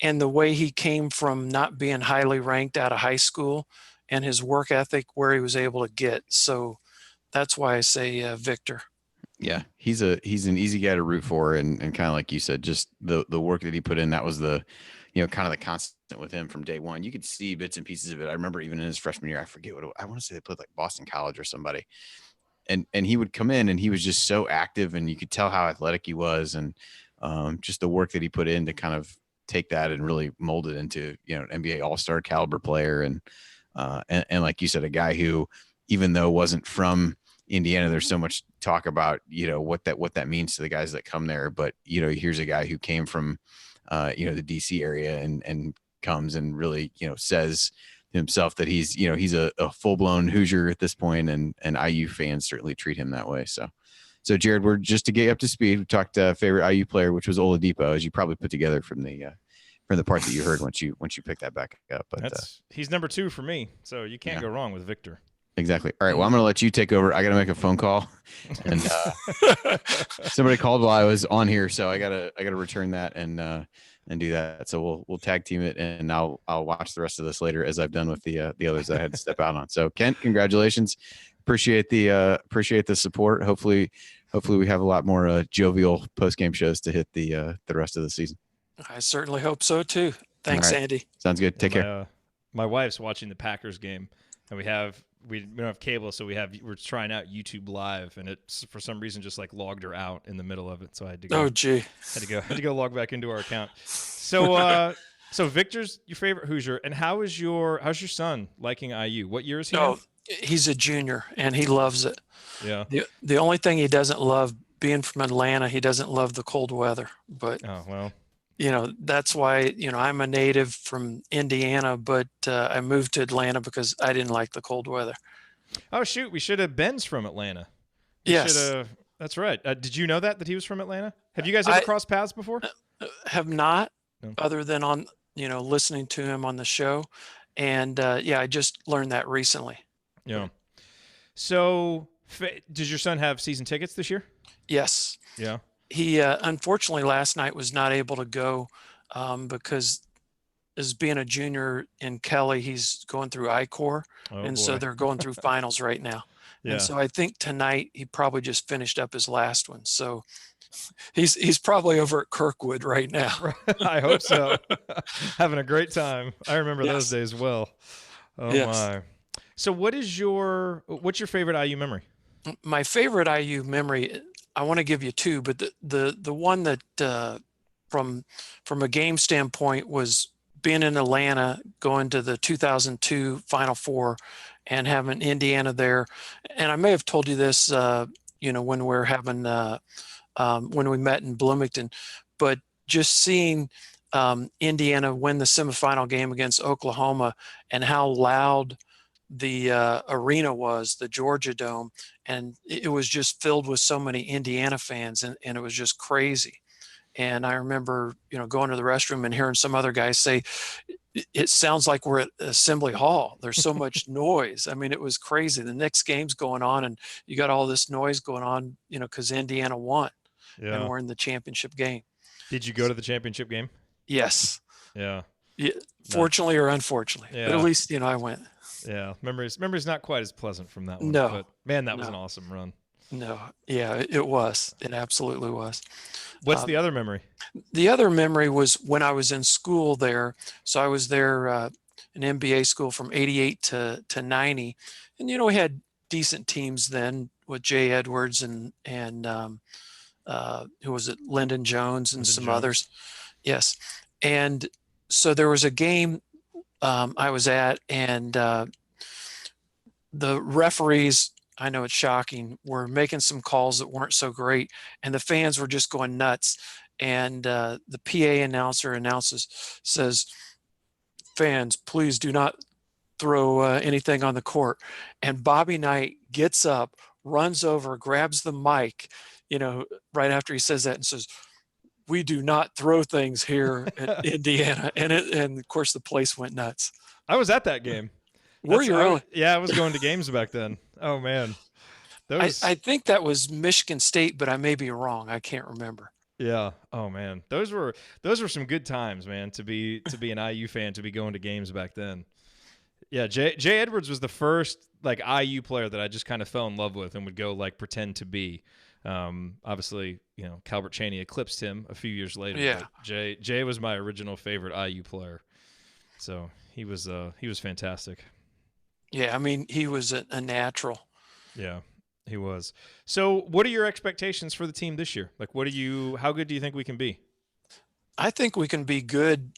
Speaker 11: and the way he came from not being highly ranked out of high school and his work ethic where he was able to get. So that's why I say Victor.
Speaker 5: Yeah, he's an easy guy to root for, and kind of like you said, just the work that he put in. That was the, kind of the constant with him from day one. You could see bits and pieces of it. I remember even in his freshman year, I forget I want to say they played like Boston College or somebody, and he would come in and he was just so active, and you could tell how athletic he was, and just the work that he put in to kind of take that and really mold it into an NBA All-Star caliber player, and like you said, a guy who, even though wasn't from Indiana, there's so much talk about what that means to the guys that come there, but here's a guy who came from the DC area and comes and really says himself that he's a full-blown Hoosier at this point, and IU fans certainly treat him that way. So Jerod, we're just to get up to speed. We talked favorite IU player, which was Oladipo, as you probably put together from the part that you heard once you picked that back up. But
Speaker 1: he's number 2 for me, so you can't go wrong with Victor.
Speaker 5: Exactly. All right. Well, I'm going to let you take over. I got to make a phone call, and somebody called while I was on here, so I gotta return that and do that. So we'll tag team it, and I'll watch the rest of this later as I've done with the others that I had to step out on. So Kent, congratulations. Appreciate the support. Hopefully we have a lot more jovial post game shows to hit the rest of the season.
Speaker 11: I certainly hope so too. Thanks,
Speaker 5: right.
Speaker 11: Andy.
Speaker 5: Sounds good. Take care.
Speaker 1: My wife's watching the Packers game, and we don't have cable, so we're trying out YouTube Live, and it's for some reason just like logged her out in the middle of it. So I had to go.
Speaker 11: Oh, gee.
Speaker 1: Had to go log back into our account. So so Victor's your favorite Hoosier, and how's your son liking IU? What year is he?
Speaker 11: Oh, he's a junior, and he loves it.
Speaker 1: Yeah.
Speaker 11: The only thing he doesn't love, being from Atlanta, he doesn't love the cold weather. But
Speaker 1: oh well.
Speaker 11: That's why, I'm a native from Indiana, but I moved to Atlanta because I didn't like the cold weather.
Speaker 1: Oh, shoot. We should have. Ben's from Atlanta.
Speaker 11: Yes.
Speaker 1: That's right. Did you know that he was from Atlanta? Have you guys ever crossed paths before?
Speaker 11: Have not,
Speaker 1: No.
Speaker 11: other than on, listening to him on the show. And I just learned that recently.
Speaker 1: Yeah. So does your son have season tickets this year?
Speaker 11: Yes.
Speaker 1: Yeah.
Speaker 11: He unfortunately last night was not able to go because as being a junior in Kelly, he's going through I-Corps. So they're going through finals right now.
Speaker 1: Yeah.
Speaker 11: And so I think tonight he probably just finished up his last one. So he's probably over at Kirkwood right now.
Speaker 1: I hope so. Having a great time. I remember those days well. Oh my. So what's your favorite IU memory?
Speaker 11: My favorite IU memory, I want to give you two, but the one that from a game standpoint was being in Atlanta, going to the 2002 Final Four and having Indiana there. And I may have told you this, when we're having when we met in Bloomington, but just seeing Indiana win the semifinal game against Oklahoma and how loud the arena was, the Georgia Dome, and it was just filled with so many Indiana fans, and it was just crazy. And I remember, going to the restroom and hearing some other guys say, it sounds like we're at Assembly Hall. There's so much noise. I mean, it was crazy. The next game's going on, and you got all this noise going on, because Indiana won, and we're in the championship game.
Speaker 1: Did you go to the championship game?
Speaker 11: Yes.
Speaker 1: Yeah.
Speaker 11: Fortunately or unfortunately, but at least I went.
Speaker 1: Yeah, memories not quite as pleasant from that one.
Speaker 11: No,
Speaker 1: but man, that was an awesome run.
Speaker 11: No, yeah, it was. It absolutely was.
Speaker 1: What's the other memory?
Speaker 11: The other memory was when I was in school there. So I was there, an MBA school from '88 to '90, and we had decent teams then with Jay Edwards and who was it, Lyndon Jones and some others. Yes, and so there was a game I was at, and the referees, I know it's shocking, were making some calls that weren't so great, and the fans were just going nuts. And the PA announcer says, "Fans, please do not throw anything on the court." And Bobby Knight gets up, runs over, grabs the mic, right after he says that, and says, "We do not throw things here at Indiana." And of course the place went nuts.
Speaker 1: I was at that game.
Speaker 11: Were you really?
Speaker 1: Yeah, I was going to games back then. Oh man.
Speaker 11: I think that was Michigan State, but I may be wrong. I can't remember.
Speaker 1: Yeah. Oh man. Those were some good times, man, to be an IU fan, to be going to games back then. Yeah, Jay Edwards was the first IU player that I just kind of fell in love with and would go pretend to be. Obviously, Calbert Chaney eclipsed him a few years later.
Speaker 11: Yeah.
Speaker 1: Jay was my original favorite IU player. So he was fantastic.
Speaker 11: Yeah, I mean, he was a natural.
Speaker 1: Yeah, he was. So what are your expectations for the team this year? How good do you think we can be?
Speaker 11: I think we can be good.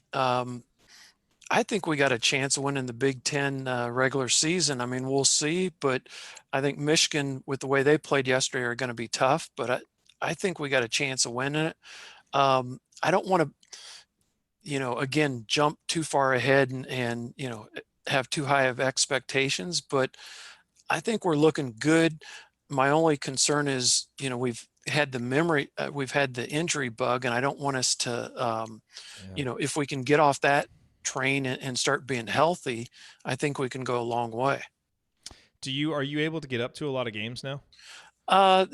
Speaker 11: I think we got a chance of winning the Big Ten regular season. I mean, we'll see, but I think Michigan, with the way they played yesterday, are going to be tough, but I think we got a chance of winning it. I don't want to, again, jump too far ahead and have too high of expectations, but I think we're looking good. My only concern is, we've had the injury bug, and I don't want us to, if we can get off that train and start being healthy, I think we can go a long way.
Speaker 1: Are you able to get up to a lot of games now?
Speaker 11: I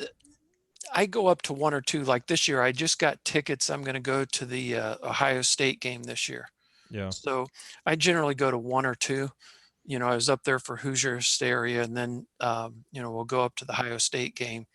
Speaker 11: go up to one or two. Like this year, I just got tickets. I'm going to go to the Ohio State game this year.
Speaker 1: Yeah.
Speaker 11: So I generally go to one or two. I was up there for Hoosier Hysteria, and then, we'll go up to the Ohio State game,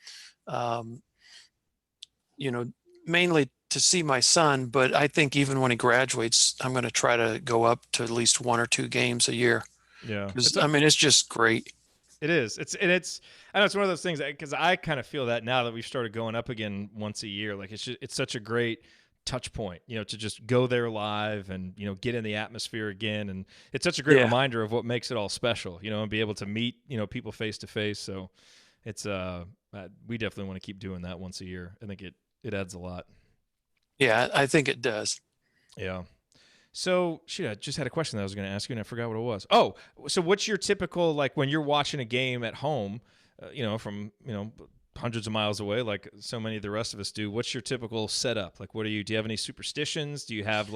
Speaker 11: mainly to see my son. But I think even when he graduates, I'm going to try to go up to at least one or two games a year.
Speaker 1: Yeah.
Speaker 11: It's just great.
Speaker 1: It is. I know it's one of those things, because I kind of feel that now that we've started going up again once a year. It's such a great touch point, to just go there live and, get in the atmosphere again. And it's such a great reminder of what makes it all special, and be able to meet, people face to face. So it's, we definitely want to keep doing that once a year. I think it adds a lot.
Speaker 11: Yeah, I think it does.
Speaker 1: Yeah. So, I just had a question that I was going to ask you, and I forgot what it was. Oh, so what's your typical, when you're watching a game at home, from, hundreds of miles away, like so many of the rest of us do, what's your typical setup? Do you have any superstitions? Do you have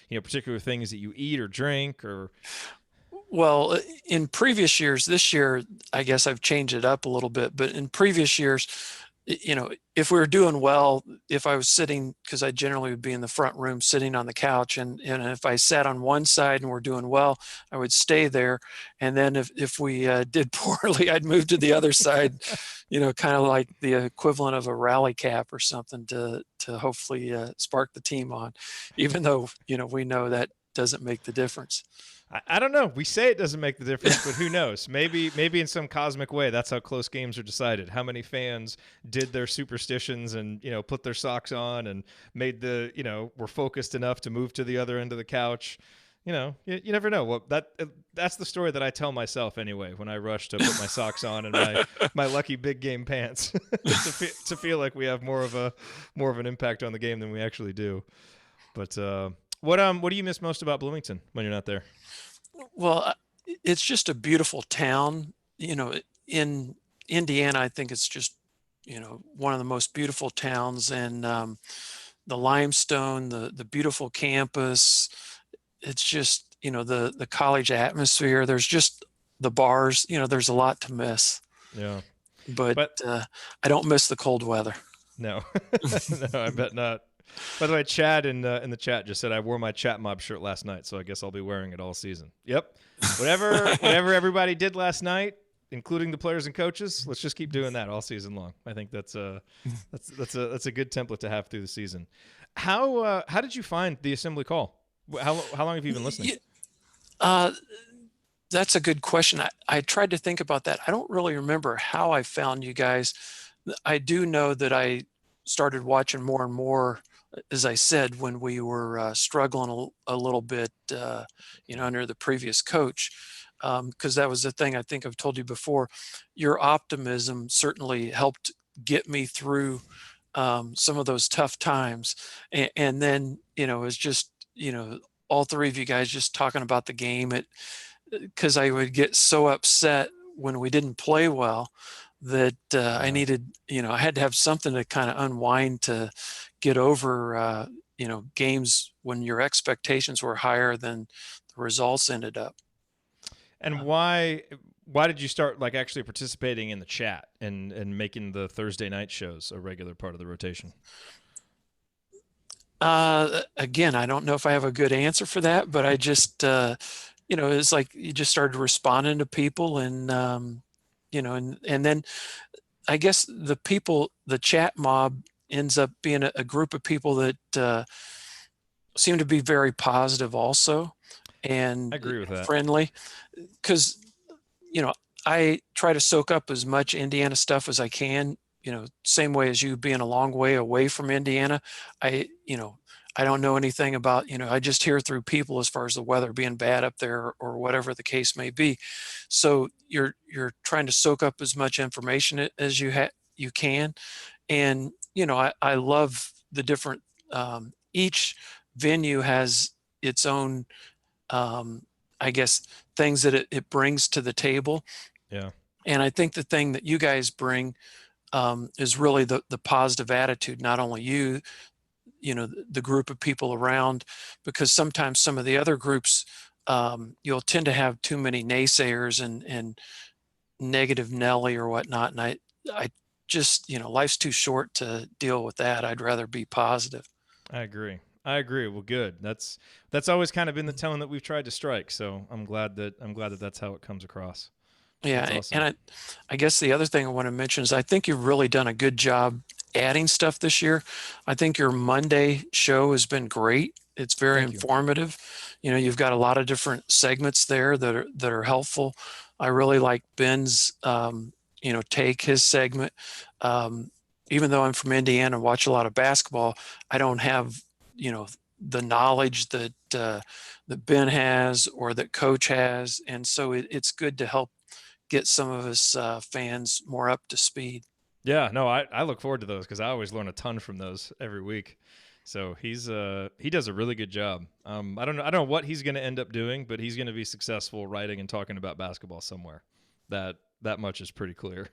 Speaker 1: particular things that you eat or drink or?
Speaker 11: Well, in previous years, this year, I guess I've changed it up a little bit, but in previous years, if we were doing well, if I was sitting, because I generally would be in the front room sitting on the couch, and if I sat on one side and we're doing well, I would stay there. And then if we did poorly, I'd move to the other side, kind of like the equivalent of a rally cap or something to hopefully spark the team on, even though, we know that doesn't make the difference.
Speaker 1: I don't know. We say it doesn't make the difference, but who knows? Maybe in some cosmic way, that's how close games are decided. How many fans did their superstitions and, put their socks on and made were focused enough to move to the other end of the couch. You never know. Well, that's the story that I tell myself anyway, when I rush to put my socks on and my lucky big game pants to feel like we have more of an impact on the game than we actually do. But, What do you miss most about Bloomington when you're not there?
Speaker 11: Well, it's just a beautiful town. In Indiana, I think it's just, one of the most beautiful towns, and the limestone, the beautiful campus. It's just, the college atmosphere. There's just the bars, there's a lot to miss.
Speaker 1: Yeah.
Speaker 11: But I don't miss the cold weather.
Speaker 1: No, no, I bet not. By the way, Chad in the chat just said I wore my Chat Mob shirt last night, so I guess I'll be wearing it all season. Yep. Whatever everybody did last night, including the players and coaches, let's just keep doing that all season long. I think that's a good template to have through the season. How did you find the assembly call? How long have you been listening?
Speaker 11: That's a good question. I tried to think about that. I don't really remember how I found you guys. I do know that I started watching more and more, as I said, when we were struggling a little bit, under the previous coach, because that was the thing I think I've told you before. Your optimism certainly helped get me through some of those tough times. And then, it was just, all three of you guys just talking about the game. Because I would get so upset when we didn't play well that I needed, I had to have something to kind of unwind to get over, games when your expectations were higher than the results ended up.
Speaker 1: And why did you start actually participating in the chat and making the Thursday night shows a regular part of the rotation?
Speaker 11: Again, I don't know if I have a good answer for that, but I just, it's like you just started responding to people, and and then I guess the chat mob ends up being a group of people that seem to be very positive also, and
Speaker 1: I agree with that.
Speaker 11: Friendly, because I try to soak up as much Indiana stuff as I can. Same way as you, being a long way away from Indiana. I don't know anything about, I just hear through people as far as the weather being bad up there or whatever the case may be. So you're trying to soak up as much information as you can. And, I love the different, each venue has its own, I guess, things that it brings to the table.
Speaker 1: Yeah.
Speaker 11: And I think the thing that you guys bring is really the positive attitude, not only you, the group of people around, because sometimes some of the other groups, you'll tend to have too many naysayers and negative Nelly or whatnot. And I just, life's too short to deal with that. I'd rather be positive.
Speaker 1: I agree. Well, good. That's always kind of been the tone that we've tried to strike. So I'm glad that that's how it comes across.
Speaker 11: Yeah.
Speaker 1: Awesome.
Speaker 11: And I guess the other thing I want to mention is I think you've really done a good job adding stuff this year. I think your Monday show has been great. It's very informative. You've got a lot of different segments there that are helpful. I really like Ben's, take his segment. Even though I'm from Indiana and watch a lot of basketball, I don't have, the knowledge that Ben has or that Coach has. And so it's good to help get some of us fans more up to speed.
Speaker 1: Yeah, no, I look forward to those because I always learn a ton from those every week. So he does a really good job. I don't know what he's going to end up doing, but he's going to be successful writing and talking about basketball somewhere. That much is pretty clear.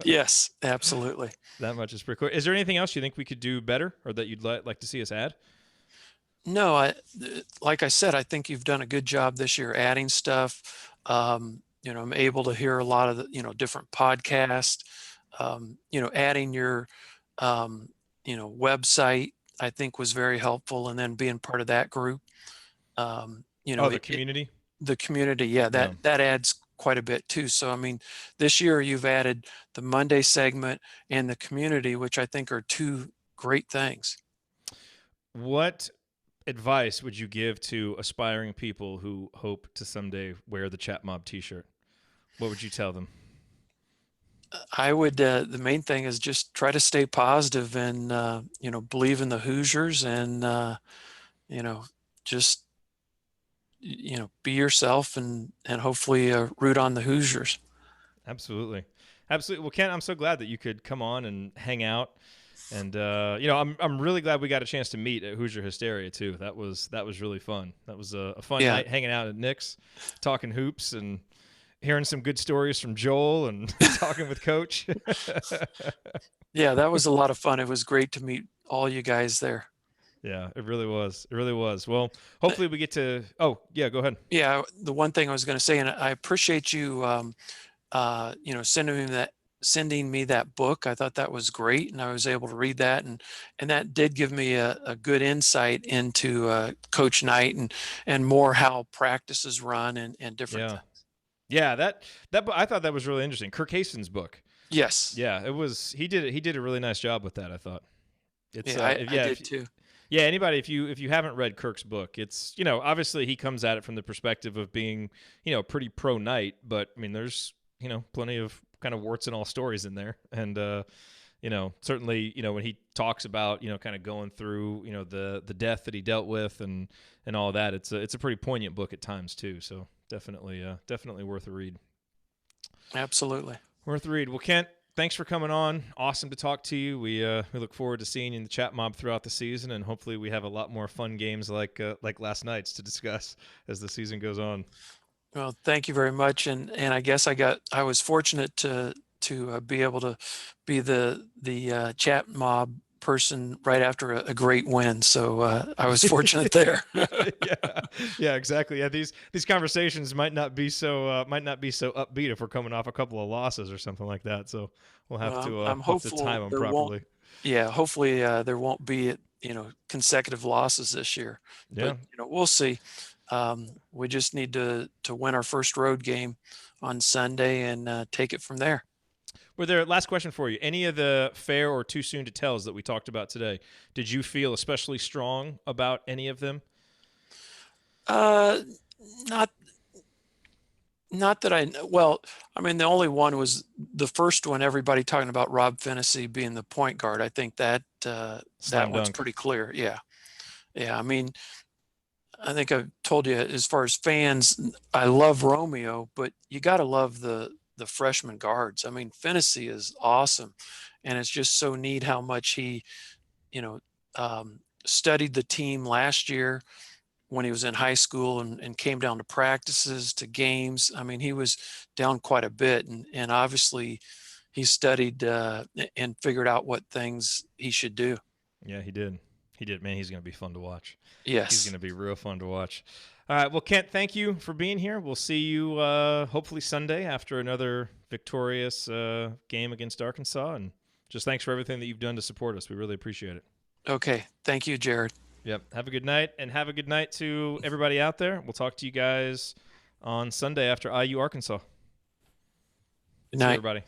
Speaker 11: Yes, absolutely.
Speaker 1: That much is pretty clear. Is there anything else you think we could do better, or that you'd like to see us add?
Speaker 11: No, like I said, I think you've done a good job this year adding stuff. I'm able to hear a lot of the different podcasts. Adding your, website, I think was very helpful. And then being part of that group,
Speaker 1: the community,
Speaker 11: yeah, that adds quite a bit too. So, I mean, this year you've added the Monday segment and the community, which I think are two great things.
Speaker 1: What advice would you give to aspiring people who hope to someday wear the Chat Mob t-shirt? What would you tell them?
Speaker 11: I would, the main thing is just try to stay positive and, believe in the Hoosiers and, just, be yourself and hopefully root on the Hoosiers.
Speaker 1: Absolutely. Well, Ken, I'm so glad that you could come on and hang out. And you know, I'm really glad we got a chance to meet at Hoosier Hysteria too. That was really fun. That was a fun night hanging out at Nick's, talking hoops and hearing some good stories from Joel and talking with Coach.
Speaker 11: Yeah, that was a lot of fun. It was great to meet all you guys there.
Speaker 1: Yeah, it really was. It really was. Well, hopefully we get to. Oh, yeah, go ahead.
Speaker 11: Yeah, the one thing I was going to say, and I appreciate you, you know, sending me that book. I thought that was great, and I was able to read that, and that did give me a good insight into Coach Knight and more how practices run and different things.
Speaker 1: Yeah, that I thought that was really interesting. Kirk Hastings' book.
Speaker 11: Yes.
Speaker 1: Yeah, it was. He did a really nice job with that, I thought. It's
Speaker 11: I did too.
Speaker 1: Yeah, anybody, if you haven't read Kirk's book, it's, you know, obviously he comes at it from the perspective of being, you know, pretty pro Knight, but I mean, there's, you know, plenty of kind of warts and all stories in there. And, you know, certainly, you know, when he talks about, you know, kind of going through, you know, the death that he dealt with and all that, it's a pretty poignant book at times too. So definitely worth a read.
Speaker 11: Absolutely.
Speaker 1: Worth a read. Well, Kent, thanks for coming on. Awesome to talk to you. We look forward to seeing you in the chat mob throughout the season, and hopefully we have a lot more fun games like last night's to discuss as the season goes on.
Speaker 11: Well, thank you very much, and I guess I was fortunate to be able to be the chat mob person right after a great win. So I was fortunate there.
Speaker 1: yeah, exactly. Yeah, these conversations might not be so upbeat if we're coming off a couple of losses or something like that. So we'll have to time them properly.
Speaker 11: Yeah, hopefully there won't be, you know, consecutive losses this year.
Speaker 1: Yeah,
Speaker 11: but, you know, we'll see. We just need to win our first road game on Sunday and take it from there.
Speaker 1: Last question for you. Any of the fair or too soon to tells that we talked about today, did you feel especially strong about any of them?
Speaker 11: Not that I mean, the only one was the first one, everybody talking about Rob Fennessy being the point guard. I think that one's pretty clear. Yeah. I mean, I think I've told you, as far as fans, I love Romeo, but you got to love the freshman guards. I mean, Fennessy is awesome, and it's just so neat how much he, you know, studied the team last year when he was in high school and came down to practices, to games. I mean, he was down quite a bit, and obviously he studied and figured out what things he should do.
Speaker 1: Yeah, he did. Man, he's going to be fun to watch.
Speaker 11: Yes.
Speaker 1: He's going to be real fun to watch. All right. Well, Kent, thank you for being here. We'll see you hopefully Sunday after another victorious game against Arkansas. And just thanks for everything that you've done to support us. We really appreciate it.
Speaker 11: Okay. Thank you, Jerod.
Speaker 1: Yep. Have a good night, and have a good night to everybody out there. We'll talk to you guys on Sunday after IU Arkansas.
Speaker 11: Good night,
Speaker 1: everybody.